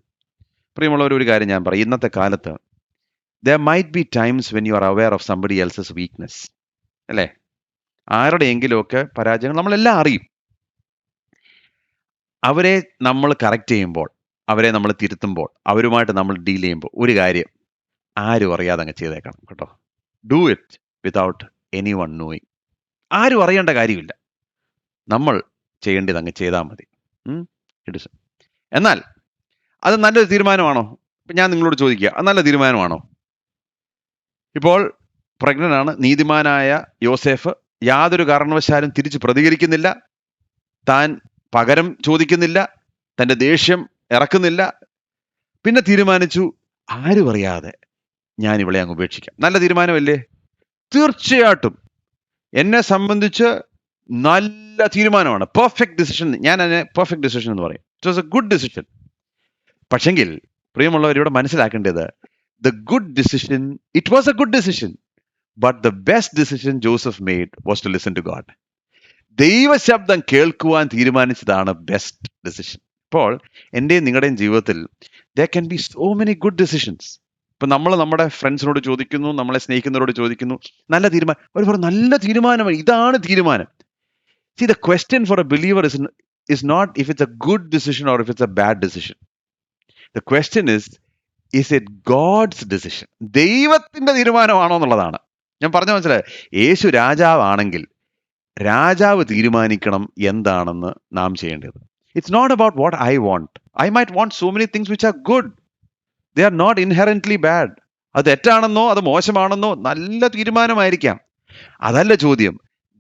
പ്രിയമുള്ളവർ, ഒരു കാര്യം ഞാൻ പറയും. ഇന്നത്തെ കാലത്ത് there might be times when you are aware of somebody else's weakness, അല്ലേ? ആരുടെയെങ്കിലുമൊക്കെ പരാജയങ്ങൾ നമ്മളെല്ലാം അറിയും. അവരെ നമ്മൾ കറക്റ്റ് ചെയ്യുമ്പോൾ, അവരെ നമ്മൾ തിരുത്തുമ്പോൾ, അവരുമായിട്ട് നമ്മൾ ഡീൽ ചെയ്യുമ്പോൾ ഒരു കാര്യം ആരും അറിയാതെ അങ്ങ് ചെയ്തേക്കണം കേട്ടോ. Do it without anyone knowing. ആരും അറിയേണ്ട കാര്യമില്ല. നമ്മൾ ചെയ്യേണ്ടത് അങ്ങ് ചെയ്താൽ മതി. എന്നാൽ അത് നല്ലൊരു തീരുമാനമാണോ? ഇപ്പം ഞാൻ നിങ്ങളോട് ചോദിക്കുക, അത് നല്ല തീരുമാനമാണോ? ഇപ്പോൾ പ്രഗ്നന്റ് ആണ്. നീതിമാനായ യോസേഫ് യാതൊരു കാരണവശാലും തിരിച്ച് പ്രതികരിക്കുന്നില്ല, താൻ പകരം ചോദിക്കുന്നില്ല, തൻ്റെ ദേഷ്യം ഇറക്കുന്നില്ല. പിന്നെ തീരുമാനിച്ചു, ആരും അറിയാതെ ഞാൻ ഇവളെ അങ്ങ് ഉപേക്ഷിക്കാം. നല്ല തീരുമാനമല്ലേ? തീർച്ചയായിട്ടും എന്നെ സംബന്ധിച്ച് നല്ല തീരുമാനമാണ്. Perfect decision. ഞാൻ അതിനെ പെർഫെക്റ്റ് ഡിസിഷൻ എന്ന് പറയും. It was A good decision. പക്ഷെങ്കിൽ പ്രിയമുള്ളവരിവിടെ മനസ്സിലാക്കേണ്ടത്, the good decision, it was a good decision, but the best decision Joseph made was to listen to God. ദൈവശബ്ദം കേൾക്കുവാൻ തീരുമാനിച്ചതാണ് ബെസ്റ്റ് ഡിസിഷൻ. ഇപ്പോൾ എൻ്റെയും നിങ്ങളുടെയും ജീവിതത്തിൽ there can be so many good decisions. ഇപ്പൊ നമ്മൾ നമ്മുടെ ഫ്രണ്ട്സിനോട് ചോദിക്കുന്നു, നമ്മളെ സ്നേഹിക്കുന്നവരോട് ചോദിക്കുന്നു, നല്ല തീരുമാനം. അവർ പറഞ്ഞു നല്ല തീരുമാനമാണ്, ഇതാണ് തീരുമാനം. See, the question for a believer is not if it's a good decision or if it's a bad decision. The question is it God's decision? ദൈവത്തിന്റെ തീരുമാനമാണോ എന്നുള്ളതാണ്. ഞാൻ പറഞ്ഞ മനസ്സിലായി. യേശു രാജാവാണെങ്കിൽ രാജാവ് തീരുമാനിക്കണം എന്താണെന്ന് നാം ചെയ്യേണ്ടത്. It's not about what I want. I might want so many things which are good. They are not inherently bad. അത് തെറ്റാണെന്നോ അത് മോശമാണെന്നോ നല്ല തീരുമാനമായിരിക്കാം. അതല്ല ചോദ്യം.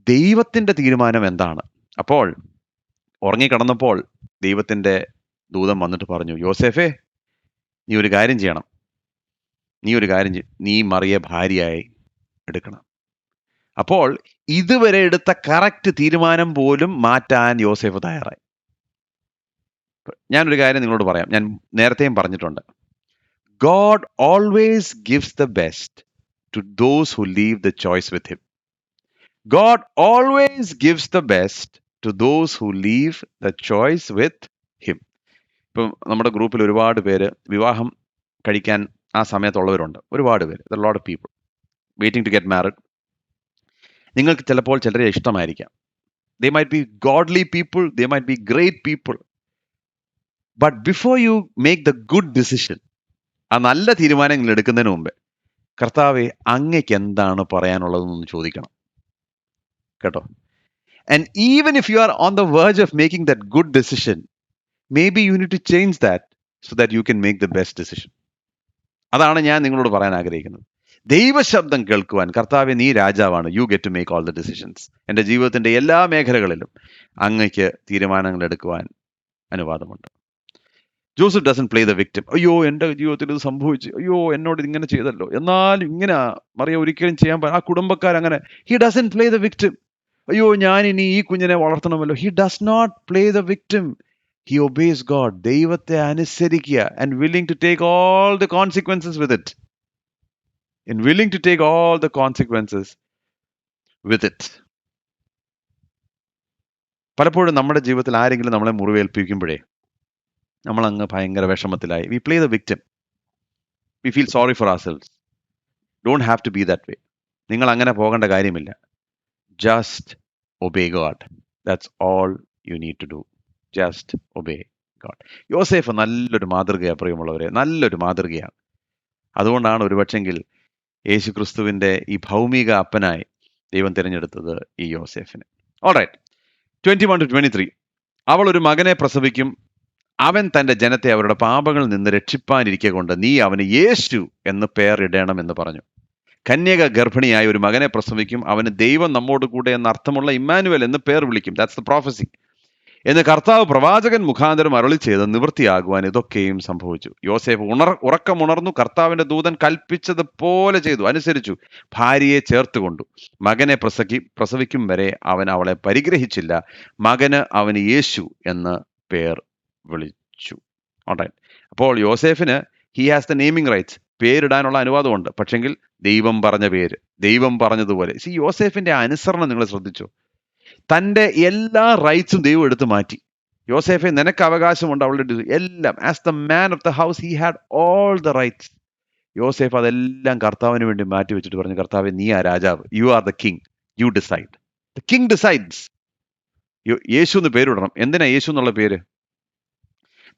ദൈവത്തിന്റെ തീരുമാനം എന്താണ്? അപ്പോൾ ഉറങ്ങിക്കിടന്നപ്പോൾ ദൈവത്തിന്റെ ദൂതൻ വന്നിട്ട് പറഞ്ഞു, യോസേഫേ, നീ ഒരു കാര്യം ചെയ്യണം. നീ മറിയെ ഭാര്യയായി എടുക്കണം. അപ്പോൾ ഇതുവരെ എടുത്ത കറക്റ്റ് തീരുമാനം പോലും മാറ്റാൻ യോസേഫ് തയ്യാറായി. ഞാനൊരു കാര്യം നിങ്ങളോട് പറയാം. ഞാൻ നേരത്തെയും പറഞ്ഞിട്ടുണ്ട്. God always gives the best to those who leave the choice with him. God always gives the best to those who leave the choice with him. ഇപ്പം നമ്മുടെ ഗ്രൂപ്പിൽ ഒരുപാട് പേര് വിവാഹം കഴിക്കാൻ ആ സമയത്തുള്ളവരുണ്ട്. ഒരുപാട് പേര്. There are a lot of people waiting to get married. നിങ്ങൾക്ക് ചിലപ്പോൾ ചിലരെ ഇഷ്ടമായിരിക്കാം. They might be godly people, they might be great people. But before you make the good decision, ആ നല്ല തീരുമാനങ്ങൾ എടുക്കുന്നതിന് മുമ്പേ കർത്താവേ, അങ്ങയ്ക്ക് എന്താണ് പറയാനുള്ളതെന്ന് ചോദിക്കണം കേട്ടോ. And even if you are on the verge of making that good decision, maybe you need to change that so that you can make the best decision. അതാണ് ഞാൻ നിങ്ങളോട് പറയാൻ ആഗ്രഹിക്കുന്നത്. ദൈവശബ്ദം കേൾക്കുവാൻ, കർത്താവെ നീ രാജാവാണ്, you get to make all the decisions. എൻ്റെ ജീവിതത്തിൻ്റെ എല്ലാ മേഖലകളിലും അങ്ങയ്ക്ക് തീരുമാനങ്ങൾ എടുക്കുവാൻ അനുവാദമുണ്ട്. Joseph doesn't play the victim. അയ്യോ എൻ്റെ ജീവിതത്തിൽ ഇത് സംഭവിച്ചു, അയ്യോ എന്നോട് ഇങ്ങനെ ചെയ്തല്ലോ, എന്നാലും ഇങ്ങനെ മറിയ ഒരിക്കലും ചെയ്യാൻ ആ കുടുംബക്കാരങ്ങനെ. He doesn't play the victim. അയ്യോ ഞാൻ ഇനി ഈ കുഞ്ഞിനെ വളർത്തണമല്ലോ. He does not play the victim. He obeys God. ദൈവത്തെ അനുസരിക്കുക and willing to take all the consequences with it. And willing to take all the consequences with it. പലപ്പോഴും നമ്മുടെ ജീവിതത്തിൽ ആരെങ്കിലും നമ്മളെ മുറിവേൽപ്പിക്കുമ്പോഴേ നമ്മൾ അങ്ങ് ഭയങ്കര വിഷമത്തിലായി. We play the victim. We feel sorry for ourselves. Don't have to be that way. നിങ്ങൾ അങ്ങനെ പോകേണ്ട കാര്യമില്ല. Just obey God. That's all you need to do. Just obey God. യോസേഫ് നല്ലൊരു മാതൃകയാണ് പ്രിയമുള്ളവരെ, നല്ലൊരു മാതൃകയാണ്. അതുകൊണ്ടാണ് ഒരുപക്ഷെങ്കിൽ യേശു ക്രിസ്തുവിൻ്റെ ഈ ഭൗമിക അപ്പനായി ദൈവം തിരഞ്ഞെടുത്തത് ഈ യോസേഫിനെ. ഓൾറൈറ്റ്, 21-23. അവൾ ഒരു മകനെ പ്രസവിക്കും, അവൻ തൻ്റെ ജനത്തെ അവരുടെ പാപങ്ങളിൽ നിന്ന് രക്ഷിപ്പാനിരിക്കെ കൊണ്ട് നീ അവന് യേശു എന്ന് പേരിടണം എന്ന് പറഞ്ഞു. കന്യക ഗർഭിണിയായ ഒരു മകനെ പ്രസവിക്കും, അവന് ദൈവം നമ്മോട് കൂടെ എന്ന അർത്ഥമുള്ള ഇമ്മാനുവൽ എന്ന് പേർ വിളിക്കും. ദാറ്റ്സ് ദ പ്രോഫസി എന്ന് കർത്താവ് പ്രവാചകൻ മുഖാന്തരം അരുളി ചെയ്ത് നിവൃത്തിയാകുവാൻ ഇതൊക്കെയും സംഭവിച്ചു. യോസേഫ് ഉറക്കമുണർന്നു, കർത്താവിന്റെ ദൂതൻ കൽപ്പിച്ചതുപോലെ ചെയ്തു, അനുസരിച്ചു, ഭാര്യയെ ചേർത്തുകൊണ്ടു. മകനെ പ്രസവിക്കും വരെ അവൻ അവളെ പരിഗ്രഹിച്ചില്ല. മകന് അവന് യേശു എന്ന് പേർ വിളിച്ചു. ഓൾറൈറ്റ്. അപ്പോൾ യോസേഫിന് he has the naming rights. പേരിടാനുള്ള അനുവാദമുണ്ട്. പക്ഷെങ്കിൽ ദൈവം പറഞ്ഞ പേര്, ദൈവം പറഞ്ഞതുപോലെ. യോസേഫിന്റെ അനുസരണം നിങ്ങൾ ശ്രദ്ധിച്ചോ? തൻ്റെ എല്ലാ റൈറ്റ്സും ദൈവം എടുത്ത് മാറ്റി. യോസേഫെ, നിനക്ക് അവകാശമുണ്ട് അവളുടെ എല്ലാം. As the man of the house he had all the rights. യോസേഫ് അതെല്ലാം കർത്താവിന് വേണ്ടി മാറ്റി വെച്ചിട്ട് പറഞ്ഞു, കർത്താവെ നീ ആ രാജാവ്, you are the king, you decide. The king decides. യേശു എന്ന് പേരിടണം. എന്തിനാ യേശു എന്നുള്ള പേര്?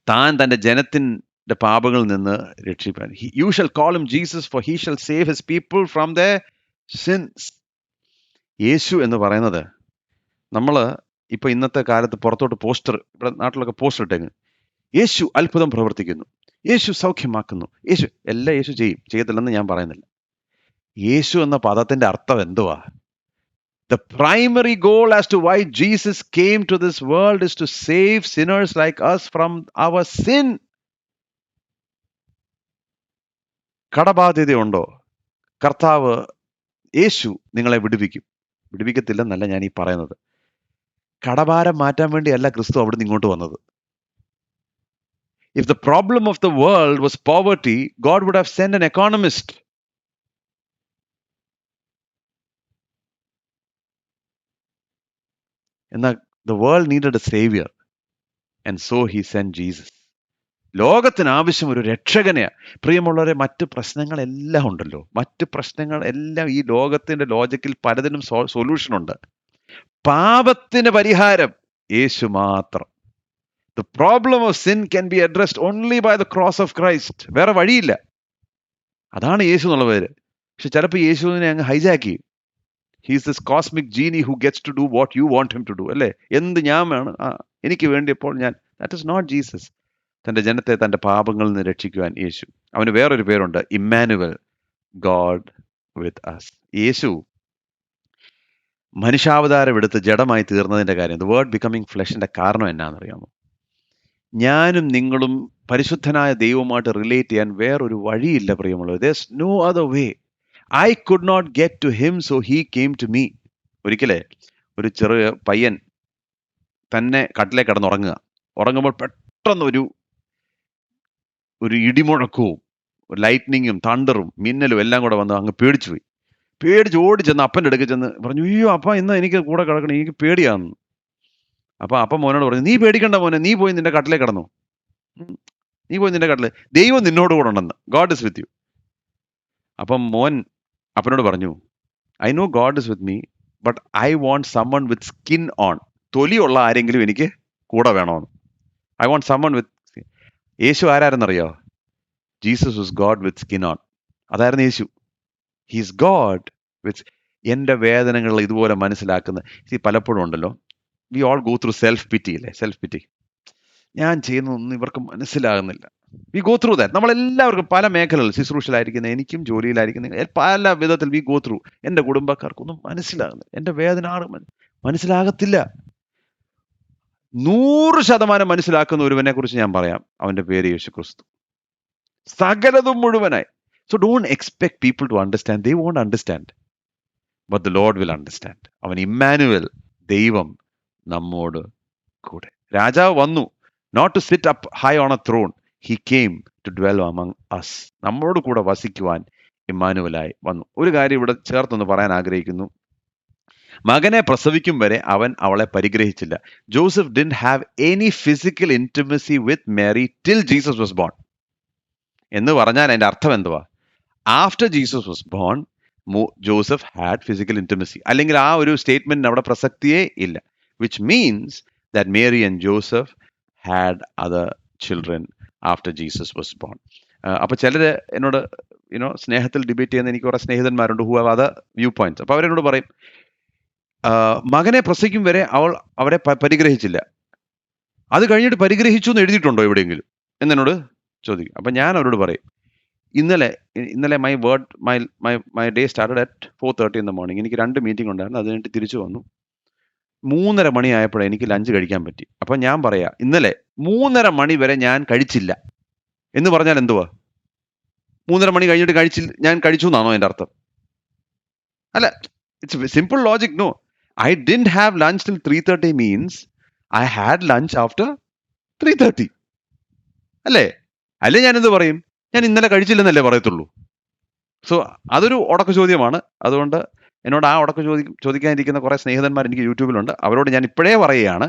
താൻ തൻ്റെ ജനത്തിൻ്റെ പാപങ്ങളിൽ നിന്ന് രക്ഷിപ്പാൻ. You shall call him Jesus, for he shall save his people from the sins. യേശു എന്ന് പറയുന്നത്, നമ്മൾ ഇപ്പൊ ഇന്നത്തെ കാലത്ത് പുറത്തോട്ട് പോസ്റ്റർ, ഇവിടെ നാട്ടിലൊക്കെ പോസ്റ്റർ ഇട്ടേക്ക്, യേശു അത്ഭുതം പ്രവർത്തിക്കുന്നു, യേശു സൗഖ്യമാക്കുന്നു, യേശു എല്ലാം യേശു ചെയ്യത്തില്ലെന്ന് ഞാൻ പറയുന്നില്ല. യേശു എന്ന പദത്തിന്റെ അർത്ഥം എന്തുവാ? The primary goal as to why Jesus came to this world is to save sinners like us from our sin. കടബാധ്യതയുണ്ടോ? കർത്താവ് യേശു നിങ്ങളെ വിടുവിക്കത്തില്ലെന്നല്ല ഞാൻ ഈ പറയുന്നത്. കടഭാരം മാറ്റാൻ വേണ്ടിയല്ല ക്രിസ്തു അവിടുന്ന് ഇങ്ങോട്ട് വന്നത്. If the problem of the world was poverty, God would have sent an economist. എന്നാൽ the world needed a savior, and so he sent Jesus. ലോകത്തിന് ആവശ്യം ഒരു രക്ഷകനെയാ. പ്രിയമുള്ളവരെ, മറ്റ് പ്രശ്നങ്ങളെല്ലാം ഉണ്ടല്ലോ, മറ്റ് പ്രശ്നങ്ങളെല്ലാം ഈ ലോകത്തിന്റെ ലോജിക്കിൽ പലതിനും സൊല്യൂഷൻ ഉണ്ട്. പാപത്തിന് പരിഹാരം യേശു മാത്രം. The problem of sin can be addressed only by the cross of Christ. വേറെ വഴിയില്ല. അതാണ് യേശു എന്നുള്ള പേര്. പക്ഷെ ചിലപ്പോൾ യേശുവിനെ അങ്ങ് ഹൈജാക്ക് ചെയ്യും. He is this cosmic genie who gets to do what you want him to do. അല്ലേ? എന്ത് ഞാൻ വേണം, എനിക്ക് വേണ്ടിയപ്പോൾ ഞാൻ. That is not Jesus. തൻ്റെ ജനത്തെ തൻ്റെ പാപങ്ങളിൽ നിന്ന് രക്ഷിക്കുവാൻ യേശു. അവന് വേറൊരു പേരുണ്ട്, ഇമ്മാനുവൽ, ഗോഡ് വിത്ത് us. യേശു മനുഷ്യാവതാരം എടുത്ത് ജഡമായി തീർന്നതിൻ്റെ കാര്യം, ദ വേർഡ് ബിക്കമിങ് ഫ്ലെഷിന്റെ കാരണം എന്നാണെന്നറിയാമോ? ഞാനും നിങ്ങളും പരിശുദ്ധനായ ദൈവവുമായിട്ട് റിലേറ്റ് ചെയ്യാൻ വേറൊരു വഴിയില്ല പ്രിയമുള്ളത്. There's no other way. I could not get to him, so he came to me. ഒരിക്കലേ ഒരു ചെറിയ പയ്യൻ തന്നെ കട്ടിലേ കിടന്നുറങ്ങുക. ഉറങ്ങുമ്പോൾ പെട്ടെന്ന് ഒരു ഇടിമുഴക്കവും ലൈറ്റ്നിങ്ങും തണ്ടറും മിന്നലും എല്ലാം കൂടെ വന്ന് അങ്ങ് പേടിച്ച് ഓടി ചെന്ന് അപ്പൻ്റെ അടുക്ക് ചെന്ന് പറഞ്ഞു, അയ്യോ അപ്പ ഇന്ന് എനിക്ക് കൂടെ കിടക്കണം, എനിക്ക് പേടിയാന്ന്. അപ്പൊ അപ്പം മോനോട് പറഞ്ഞു, നീ പേടിക്കണ്ട മോനെ, നീ പോയി നിന്റെ കട്ടിലേ കിടന്നു, നീ പോയി നിന്റെ കട്ടിലേ, ദൈവം നിന്നോട് കൂടെ ഉണ്ടെന്ന്, ഗോഡ് ഇസ് വിത്ത് യു. അപ്പം മോൻ അപ്പനോട് പറഞ്ഞു, I know God is with me, but I want someone with skin on. തൊലിയുള്ള ആരെങ്കിലും എനിക്ക് കൂടെ വേണമെന്ന്. I want someone with. യേശു ആരാരെന്നറിയോ? Jesus was God with skin on. അതായിരുന്നു യേശു. He's God with. എൻ്റെ വേദനകൾ ഇതുപോലെ മനസ്സിലാക്കുന്ന പലപ്പോഴും ഉണ്ടല്ലോ, we all go through self pity. അല്ലേ? Self pity. ഞാൻ ചെയ്യുന്നതൊന്നും ഇവർക്ക് മനസ്സിലാകുന്നില്ല. We go through that. നമ്മളെല്ലാവർക്കും പല മേഖലകൾ, ശുശ്രൂഷയിലായിരിക്കുന്ന എനിക്കും, ജോലിയിലായിരിക്കുന്ന പല വിധത്തിൽ വി ഗോ ത്രൂ. എൻ്റെ കുടുംബക്കാർക്കൊന്നും മനസ്സിലാകുന്നില്ല. എൻ്റെ വേദന മനസ്സിലാകത്തില്ല. 100% മനസ്സിലാക്കുന്ന ഒരുവനെ കുറിച്ച് ഞാൻ പറയാം. അവന്റെ പേര് യേശു ക്രിസ്തു. സകലതും മുഴുവനായി. So don't expect people to understand. They won't understand, but the lord will understand. അവൻ ഇമ്മാനുവൽ, ദൈവം നമ്മോട് കൂടെ. രാജാവ് വന്നു, not to sit up high on a throne, he came to dwell among us. നമ്മോട് കൂടെ വസിക്കുവാൻ ഇമ്മാനുവലായി വന്നു. ഒരു കാര്യം ഇവിടെ ചേർത്തൊന്ന് പറയാൻ ആഗ്രഹിക്കുന്നു. മകനെ പ്രസവിക്കും വരെ അവൻ അവളെ പരിഗ്രഹിച്ചില്ല. Joseph didn't have any physical intimacy with Mary till Jesus was born. എന്ന് പറഞ്ഞാൽ അതിന്റെ അർത്ഥം എന്തുവാ? After Jesus was born Joseph had physical intimacy. അല്ലെങ്കിൽ ആ ഒരു സ്റ്റേറ്റ്മെന്റിന് അവിടെ പ്രസക്തിയേ ഇല്ല. Which means that Mary and Joseph had other children after Jesus was born. അപ്പൊ ചിലര് എന്നോട് സ്നേഹത്തിൽ ഡിബേറ്റ് ചെയ്യുന്ന എനിക്ക് കുറെ സ്നേഹിതന്മാരുണ്ട് who have other view points. അപ്പൊ അവരെന്നോട് പറയും, മകനെ പ്രസവിക്കും വരെ അവരെ പരിഗ്രഹിച്ചില്ല, അത് കഴിഞ്ഞിട്ട് പരിഗ്രഹിച്ചു എന്ന് എഴുതിയിട്ടുണ്ടോ എവിടെയെങ്കിലും എന്നോട് ചോദിക്കും. അപ്പൊ ഞാൻ അവരോട് പറയും, ഇന്നലെ my day started at 4:30 in the morning. എനിക്ക് 2 മീറ്റിംഗ് ഉണ്ടായിരുന്നു. അത് കഴിഞ്ഞിട്ട് തിരിച്ചു വന്നു. 3:30 മണിയായപ്പോഴേ എനിക്ക് ലഞ്ച് കഴിക്കാൻ പറ്റി. അപ്പൊ ഞാൻ പറയാ, ഇന്നലെ 3:30 മണി വരെ ഞാൻ കഴിച്ചില്ല എന്ന് പറഞ്ഞാൽ എന്തുവാ? 3:30 മണി കഴിഞ്ഞിട്ട് ഞാൻ കഴിച്ചു എന്നാണോ എൻ്റെ അർത്ഥം? അല്ല, it's simple logic. No, I didn't have lunch till 3:30 means I had lunch after 3:30. അല്ലേ ഞാൻ എന്ത് പറയും? ഞാൻ ഇന്നലെ കഴിച്ചില്ലെന്നല്ലേ പറയത്തുള്ളൂ. സോ അതൊരു ഉടക്ക ചോദ്യമാണ്. അതുകൊണ്ട് എന്നോട് ആ ഉടക്ക ചോദിക്കാനിരിക്കുന്ന കുറെ സ്നേഹിതന്മാർ എനിക്ക് യൂട്യൂബിലുണ്ട്. അവരോട് ഞാൻ ഇപ്പോഴേ പറയുകയാണ്,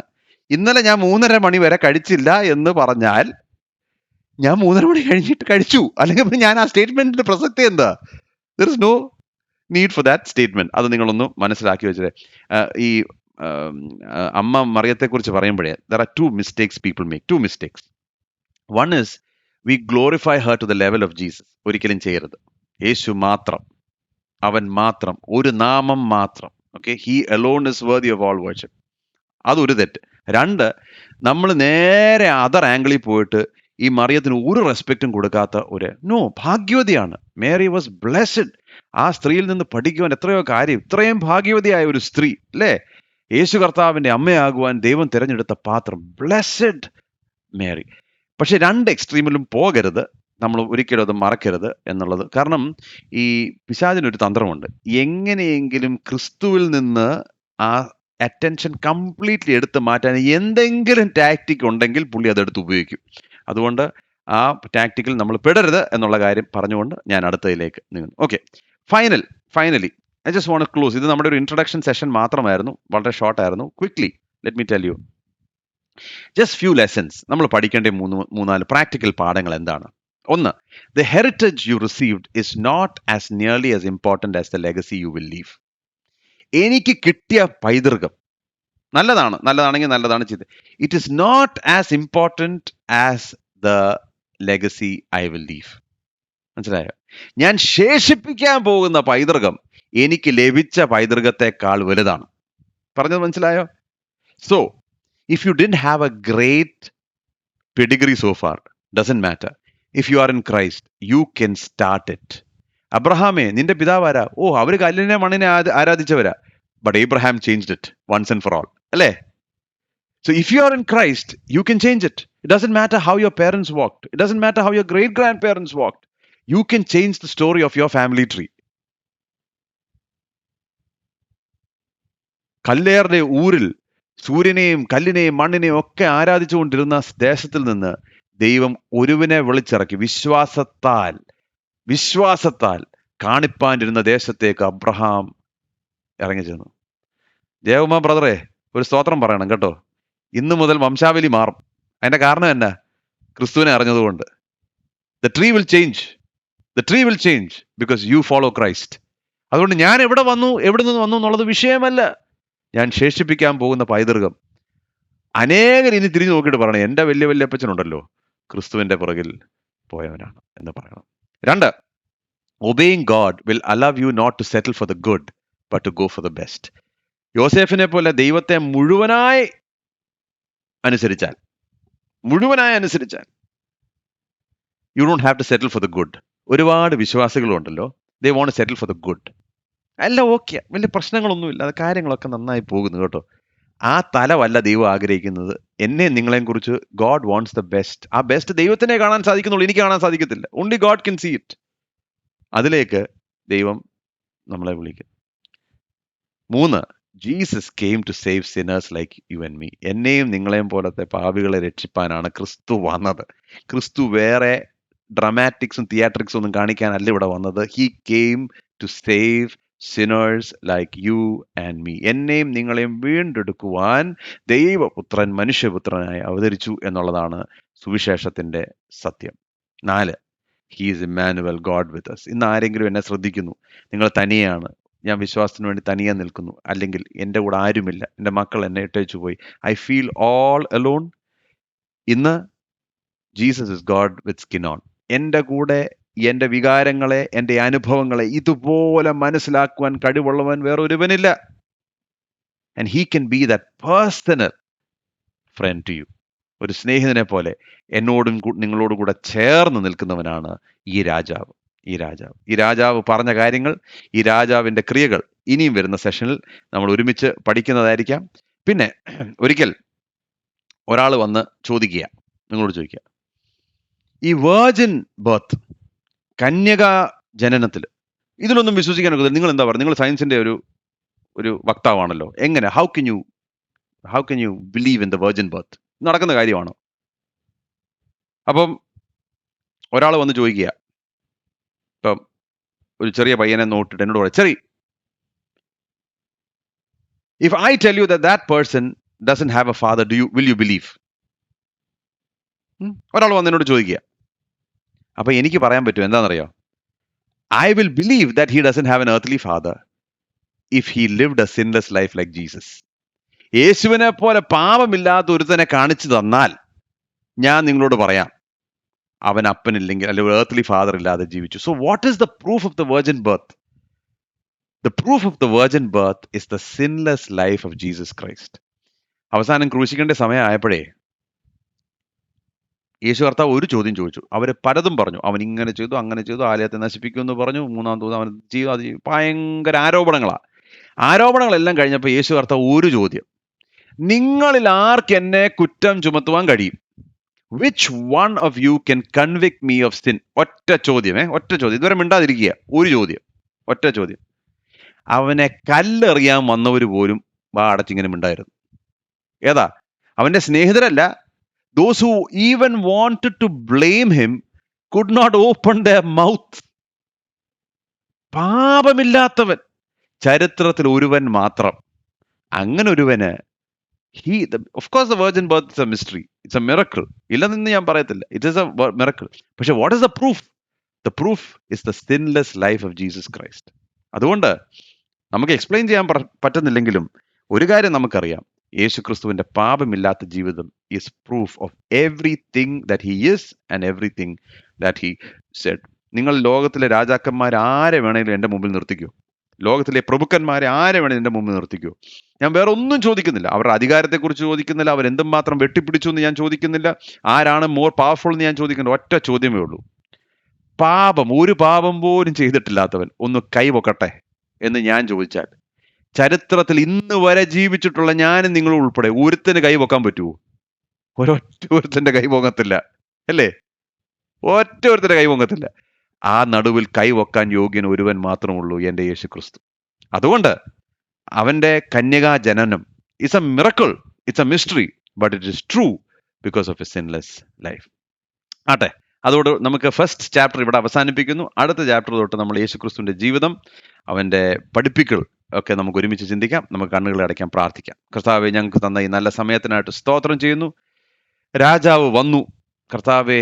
ഇന്നലെ ഞാൻ 3:30 മണി വരെ കഴിച്ചില്ല എന്ന് പറഞ്ഞാൽ ഞാൻ 3:30 മണി കഴിഞ്ഞിട്ട് കഴിച്ചു. അല്ലെങ്കിൽ ഞാൻ ആ സ്റ്റേറ്റ്മെന്റിന്റെ പ്രസക്തി എന്താ? There is no need for that statement. അത് നിങ്ങളൊന്ന് മനസ്സിലാക്കി വെച്ചത്. ഈ അമ്മ മറിയത്തെ കുറിച്ച് പറയുമ്പോഴേ there are 2 mistakes people make. 2 mistakes. One is we glorify her to the level of Jesus. ഒരിക്കലും ചെയ്യരുത്. യേശു മാത്രം, അവൻ മാത്രം, ഒരു നാമം മാത്രം. Okay, he alone is worthy of all worship. അതൊരു തെറ്റ്. 2, നമ്മൾ നേരെ അതർ ആംഗിളിൽ പോയിട്ട് ഈ മറിയത്തിന് ഒരു റെസ്പെക്റ്റും കൊടുക്കാത്ത ഭാഗ്യവതിയാണ്. Mary was blessed. ആ സ്ത്രീയിൽ നിന്ന് പഠിക്കുവാൻ എത്രയോ കാര്യം. ഇത്രയും ഭാഗ്യവതിയായ ഒരു സ്ത്രീ, അല്ലേ? യേശു കർത്താവിന്റെ അമ്മയാകുവാൻ ദൈവം തിരഞ്ഞെടുത്ത പാത്രം. Blessed Mary. പക്ഷെ 2 എക്സ്ട്രീമിലും പോകരുത്. നമ്മൾ ഒരിക്കലും അത് മറക്കരുത് എന്നുള്ളത്. കാരണം ഈ പിശാചിനൊരു തന്ത്രമുണ്ട്. എങ്ങനെയെങ്കിലും ക്രിസ്തുവിൽ നിന്ന് ആ അറ്റൻഷൻ കംപ്ലീറ്റ്ലി എടുത്ത് മാറ്റാൻ എന്തെങ്കിലും ടാക്ടിക് ഉണ്ടെങ്കിൽ പുള്ളി അതെടുത്ത് ഉപയോഗിക്കും. അതുകൊണ്ട് ആ ടാക്ടിക്കിൽ നമ്മൾ പെടരുത് എന്നുള്ള കാര്യം പറഞ്ഞുകൊണ്ട് ഞാൻ അടുത്തതിലേക്ക് നീങ്ങുന്നു. Okay, finally I just want to close. ഇത് നമ്മുടെ ഒരു ഇൻട്രൊഡക്ഷൻ സെഷൻ മാത്രമായിരുന്നു, വളരെ ഷോർട്ട് ആയിരുന്നു. Quickly let me tell you just few lessons. നമ്മൾ പഠിക്കേണ്ട 3-4 പ്രാക്ടിക്കൽ പാഠങ്ങൾ എന്താണ്? 1, the heritage you received is not as nearly as important as the legacy you will leave. എനിക്ക് കിട്ടിയ പൈതൃകം നല്ലതാണെങ്കിൽ നല്ലതാണ് ചെയ്തത്. It is not as important as the legacy I will leave. മനസ്സിലായോ? ഞാൻ ശേഷിപ്പിക്കാൻ പോകുന്ന പൈതൃകം എനിക്ക് ലഭിച്ച പൈതൃകത്തെക്കാൾ വലുതാണ്. പറഞ്ഞത് മനസ്സിലായോ? So if you didn't have a great pedigree so far, doesn't matter. If you are in Christ you can start it. അബ്രഹാമേ, നിന്റെ പിതാവാരാ? അവര് കല്ലിനെ മണ്ണിനെ ആരാധിച്ചവരാ. But Abraham changed it once and for all. അല്ലേ? So if you are in Christ, you can change it. It doesn't matter how your parents walked. It doesn't matter how your great-grandparents walked. You can change the story of your family tree. കല്ലേറിന്റെ ഊരിൽ സൂര്യനെയും കല്ലിനെയും മണ്ണിനെയും ഒക്കെ ആരാധിച്ചുകൊണ്ടിരുന്ന ദേശത്തിൽ നിന്ന് ദൈവം ഒരുവനെ വിളിച്ചിറക്കി. വിശ്വാസത്താൽ കാണിപ്പാനിരുന്ന ദേശത്തേക്ക് Abraham ഇറങ്ങി ചെന്നു. ദേവമ്മ ബ്രദറെ, ഒരു സ്തോത്രം പറയണം കേട്ടോ. ഇന്നു മുതൽ വംശാവലി മാറും. അതിന്റെ കാരണം എന്നാ? ക്രിസ്തുവിനെ അറിഞ്ഞതുകൊണ്ട്. The tree will change because you follow Christ. അതുകൊണ്ട് ഞാൻ എവിടെ നിന്ന് വന്നു എന്നുള്ളത് വിഷയമല്ല. ഞാൻ ശേഷിപ്പിക്കാൻ പോകുന്ന പൈതൃകം അനേകർ ഇനി തിരിഞ്ഞു നോക്കിയിട്ട് പറയണം, എൻ്റെ വല്യപ്പച്ചനുണ്ടല്ലോ ക്രിസ്തുവിന്റെ പുറകിൽ പോയവനാണ് എന്ന് പറയണം. 2, obeying God will allow you not to settle for the good but to go for the best. യോസേഫിനെ പോലെ ദൈവത്തെ മുഴുവനായി അനുസരിച്ചാൽ മുഴുവനായി അനുസരിച്ചാൽ you don't have to settle for the good. ഒരുപാട് വിശ്വാസികളുണ്ടല്ലോ, they won't settle for the good. എല്ലാം okay, വലിയ പ്രശ്നങ്ങളൊന്നുമില്ല, അത് കാര്യങ്ങളൊക്കെ നന്നായി പോകുന്നു കേട്ടോ. ആ തലമല്ല ദൈവം ആഗ്രഹിക്കുന്നത്. എന്നെ നിങ്ങളെയും കുറിച്ച് ഗോഡ് വാണ്ട്സ് ദ ബെസ്റ്റ്. ആ ബെസ്റ്റ് ദൈവത്തിനെ കാണാൻ സാധിക്കുന്നുള്ളൂ, എനിക്ക് കാണാൻ സാധിക്കത്തില്ല. Only God can see it. അതിലേക്ക് ദൈവം നമ്മളെ വിളിക്കും. 3, Jesus came to save sinners like you and me. എന്നെയും നിങ്ങളെയും പോലത്തെ പാപികളെ രക്ഷിപ്പാനാണ് ക്രിസ്തു വന്നത്. ക്രിസ്തു വേറെ ഡ്രമാറ്റിക്സും തിയേറ്ററിക്സും ഒന്നും കാണിക്കാനല്ല ഇവിടെ വന്നത്. He came to save sinners like you and me. എന്നെയും നിങ്ങളെയും വീണ്ടെടുക്കുവാൻ ദൈവപുത്രൻ മനുഷ്യപുത്രനായി അവതരിച്ചു എന്നുള്ളതാണ് സുവിശേഷത്തിന്റെ സത്യം. 4, he is Immanuel, God with us. ഇന്ന് ആരെങ്കിലും എന്നെ ശ്രദ്ധിക്കുന്നു, നിങ്ങൾ തനിയാണ്, ഞാൻ വിശ്വാസത്തിന് വേണ്ടി തനിയെ നിൽക്കുന്നു, അല്ലെങ്കിൽ എൻ്റെ കൂടെ ആരുമില്ല, എൻ്റെ മക്കൾ എന്നെ ഇട്ടേച്ചു പോയി, ഐ ഫീൽ ഓൾ അലോൺ. ഇന്ന് Jesus is God with skin on. എൻ്റെ കൂടെ എൻ്റെ വികാരങ്ങളെ, എൻ്റെ അനുഭവങ്ങളെ ഇതുപോലെ മനസ്സിലാക്കുവാൻ കഴിവുള്ളവൻ വേറൊരുവനില്ല. And he can be that personal friend to you. ഒരു സ്നേഹിതനെ പോലെ എന്നോടും നിങ്ങളോടും കൂടെ ചേർന്ന് നിൽക്കുന്നവനാണ് ഈ രാജാവ്. ഈ രാജാവ് പറഞ്ഞ കാര്യങ്ങൾ, ഈ രാജാവിൻ്റെ ക്രിയകൾ ഇനിയും വരുന്ന സെഷനിൽ നമ്മൾ ഒരുമിച്ച് പഠിക്കുന്നതായിരിക്കാം. പിന്നെ ഒരിക്കൽ ഒരാൾ വന്ന് ചോദിക്കുക, നിങ്ങളോട് ചോദിക്കുക, ഈ വേർജിൻ ബർത്ത്, കന്യകാ ജനനത്തിൽ, ഇതിലൊന്നും വിശ്വസിക്കാൻ ഒക്കത്തില്ല. നിങ്ങൾ എന്താ പറയുക? നിങ്ങൾ സയൻസിന്റെ ഒരു വക്താവാണല്ലോ. എങ്ങനെ, how can you believe in the virgin birth? നടക്കുന്ന കാര്യമാണോ? അപ്പം ഒരാൾ വന്ന് ചോദിക്കുക, ഇപ്പം ഒരു ചെറിയ പയ്യനെ നോട്ടിട്ട് എന്നോട് പറയാം, ചെറിയ, if I tell you that person doesn't have A father, will you believe? ഒരാൾ വന്ന് എന്നോട് ചോദിക്കുക. അപ്പൊ എനിക്ക് പറയാൻ പറ്റും എന്താണെന്നറിയോ? I will believe that he doesn't have an earthly father if he lived a sinless life like Jesus. യേശുവിനെ പോലെ പാപമില്ലാത്ത ഒരുത്തനെ കാണിച്ചു തന്നാൽ ഞാൻ നിങ്ങളോട് പറയാം, അവൻ അപ്പനില്ലെങ്കിൽ അല്ലെങ്കിൽ earthly father ഇല്ലാതെ ജീവിച്ചു. So what is the proof of the virgin birth? The proof of the virgin birth is the sinless life of Jesus Christ. അവസാനം ക്രൂശിക്കേണ്ട സമയമായപ്പോഴേ യേശു കർത്താവ് ഒരു ചോദ്യം ചോദിച്ചു. അവർ പലതും പറഞ്ഞു. അവൻ ഇങ്ങനെ ചെയ്തു, അങ്ങനെ ചെയ്തു, ആലയത്തെ നശിപ്പിക്കുമെന്ന് പറഞ്ഞു, 3-ാം ദിവസം അവൻ ചെയ്തു, അത് ഭയങ്കര ആരോപണങ്ങളെല്ലാം കഴിഞ്ഞപ്പോൾ യേശു കർത്താവ് ഒരു ചോദ്യം, നിങ്ങളിൽ ആർക്ക് എന്നെ കുറ്റം ചുമത്തുവാൻ കഴിയും? Which one of you can convict me of sin? ഒറ്റ ചോദ്യം. ഇതുവരെ മിണ്ടാതിരിക്കുക. ഒരു ചോദ്യം, ഒറ്റ ചോദ്യം. അവനെ കല്ലെറിയാൻ വന്നവർ പോലും വാ അടച്ചിങ്ങനെ മിണ്ടായിരുന്നു. ഏതാ? അവന്റെ സ്നേഹിതരല്ല. Those who even wanted to blame him could not open their mouth. പാപമില്ലാത്തവൻ, ചരിത്രത്തിൽ ഒരുവൻ മാത്രം. അങ്ങനെ ഒരുവന് of course the virgin birth is a mystery, it's a miracle. ഇല്ലെന്ന് ഞാൻ പറയത്തില്ല, it is a miracle. പക്ഷെ what is the proof? The proof is the sinless life of Jesus Christ. അതുകൊണ്ട് നമുക്ക് എക്സ്പ്ലെയിൻ ചെയ്യാൻ പറ്റുന്നില്ലെങ്കിലും ഒരു കാര്യം നമുക്കറിയാം, യേശു ക്രിസ്തുവിന്റെ പാപമില്ലാത്ത ജീവിതം is proof of everything that he is and everything that he said. നിങ്ങൾ ലോകത്തിലെ രാജാക്കന്മാർ ആരെ വേണമെങ്കിലും എൻ്റെ മുമ്പിൽ നിർത്തിക്കോ, ലോകത്തിലെ പ്രഭുക്കന്മാരെ ആരെ വേണമെങ്കിലും എൻ്റെ മുമ്പിൽ നിർത്തിക്കോ, ഞാൻ വേറെ ഒന്നും ചോദിക്കുന്നില്ല. അവരുടെ അധികാരത്തെക്കുറിച്ച് ചോദിക്കുന്നില്ല, അവരെന്തുമാത്രം വെട്ടിപ്പിടിച്ചു എന്ന് ഞാൻ ചോദിക്കുന്നില്ല, ആരാണ് മോർ പവർഫുൾ എന്ന് ഞാൻ ചോദിക്കുന്നില്ല. ഒറ്റ ചോദ്യമേ ഉള്ളൂ, ഒരു പാപം പോലും ചെയ്തിട്ടില്ലാത്തവൻ ഒന്ന് കൈവൊക്കട്ടെ എന്ന് ഞാൻ ചോദിച്ചാൽ, ചരിത്രത്തിൽ ഇന്ന് വരെ ജീവിച്ചിട്ടുള്ള ഞാനും നിങ്ങളും ഉൾപ്പെടെ ഒരുത്തിന് കൈ പൊക്കാൻ പറ്റുമോ? ഒരുത്തന്റെ കൈ പൊങ്ങത്തില്ല, അല്ലേ? ഒരുത്തന്റെ കൈ പൊങ്ങത്തില്ല. ആ നടുവിൽ കൈ പൊക്കാൻ യോഗ്യൻ ഒരുവൻ മാത്രമുള്ളൂ, എൻ്റെ യേശു ക്രിസ്തു. അതുകൊണ്ട് അവന്റെ കന്യകാ ജനനം it's A miracle, it's A mystery, but it is true because of A sinless life. ആട്ടെ, അതോട് നമുക്ക് ഫസ്റ്റ് ചാപ്റ്റർ ഇവിടെ അവസാനിപ്പിക്കുന്നു. അടുത്ത ചാപ്റ്റർ തൊട്ട് നമ്മൾ യേശു ക്രിസ്തുവിന്റെ ജീവിതം, അവന്റെ പഠിപ്പിക്കൽ ഒക്കെ നമുക്ക് ഒരുമിച്ച് ചിന്തിക്കാം. നമുക്ക് കണ്ണുകൾ അടയ്ക്കാം, പ്രാർത്ഥിക്കാം. കർത്താവെ, ഞങ്ങൾക്ക് തന്ന ഈ നല്ല സമയത്തിനായിട്ട് സ്തോത്രം ചെയ്യുന്നു. രാജാവ് വന്നു. കർത്താവെ,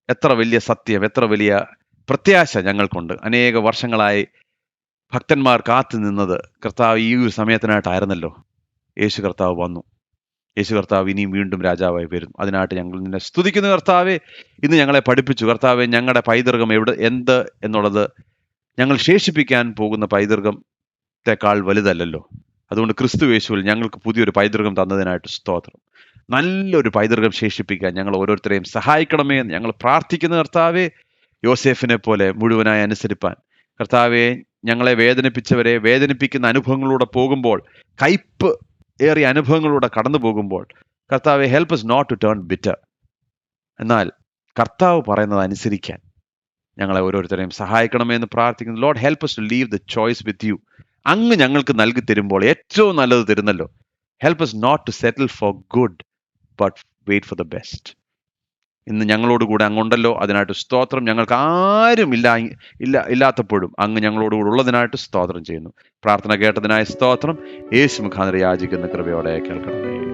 എത്ര വലിയ സത്യം, എത്ര വലിയ പ്രത്യാശ ഞങ്ങൾക്കുണ്ട്. അനേക വർഷങ്ങളായി ഭക്തന്മാർ കാത്തു നിന്നത് കർത്താവ് ഈ ഒരു സമയത്തിനായിട്ടായിരുന്നല്ലോ. യേശു കർത്താവ് വന്നു. യേശു കർത്താവ് ഇനിയും വീണ്ടും രാജാവായി വരും. അതിനായിട്ട് ഞങ്ങൾ നിന്നെ സ്തുതിക്കുന്നു കർത്താവെ. ഇന്ന് ഞങ്ങളെ പഠിപ്പിച്ചു കർത്താവെ, ഞങ്ങളുടെ പൈതൃകം എന്ത് എന്നുള്ളത് ഞങ്ങൾ ശേഷിപ്പിക്കാൻ പോകുന്ന പൈതൃകത്തെക്കാൾ വലുതല്ലല്ലോ. അതുകൊണ്ട് ക്രിസ്തു യേശുവിൽ ഞങ്ങൾക്ക് പുതിയൊരു പൈതൃകം തന്നതിനായിട്ട് സ്തോത്രം. നല്ലൊരു പൈതൃകം ശേഷിപ്പിക്കാൻ ഞങ്ങൾ ഓരോരുത്തരെയും സഹായിക്കണമേ എന്ന് ഞങ്ങൾ പ്രാർത്ഥിക്കുന്ന കർത്താവെ. യോസേഫിനെ പോലെ മുഴുവനായി അനുസരിപ്പാൻ കർത്താവെ, ഞങ്ങളെ വേദനിപ്പിച്ചവരെ വേദനിപ്പിക്കുന്ന അനുഭവങ്ങളിലൂടെ പോകുമ്പോൾ, കയ്പ് ഏറിയ അനുഭവങ്ങളിലൂടെ കടന്നു പോകുമ്പോൾ, കർത്താവെ help us not to turn bitter. എന്നാൽ കർത്താവ് പറയുന്നത് അനുസരിക്കാൻ ഞങ്ങളെ ഓരോരുത്തരെയും സഹായിക്കണമേ എന്ന് പ്രാർത്ഥിക്കുന്നു. Lord help us to leave the choice with you. അങ്ങ് ഞങ്ങൾക്ക് നൽകി തരുമ്പോൾ ഏറ്റവും നല്ലത് തരുന്നല്ലോ. Help us not to settle for good but wait for the best. ഇന്ന് ഞങ്ങളോടുകൂടെ അങ്ങുണ്ടല്ലോ, അതിനായിട്ട് സ്തോത്രം. ഞങ്ങൾക്ക് ആരും ഇല്ലാത്തപ്പോഴും അങ്ങ് ഞങ്ങളോടുകൂടെ ഉള്ളതിനായിട്ട് സ്തോത്രം ചെയ്യുന്നു. പ്രാർത്ഥന കേട്ടതിനായി സ്തോത്രം. യേശു മുഖാന്തരം യാചിക്കുന്ന കൃപയോടെ കേൾക്കണമേ.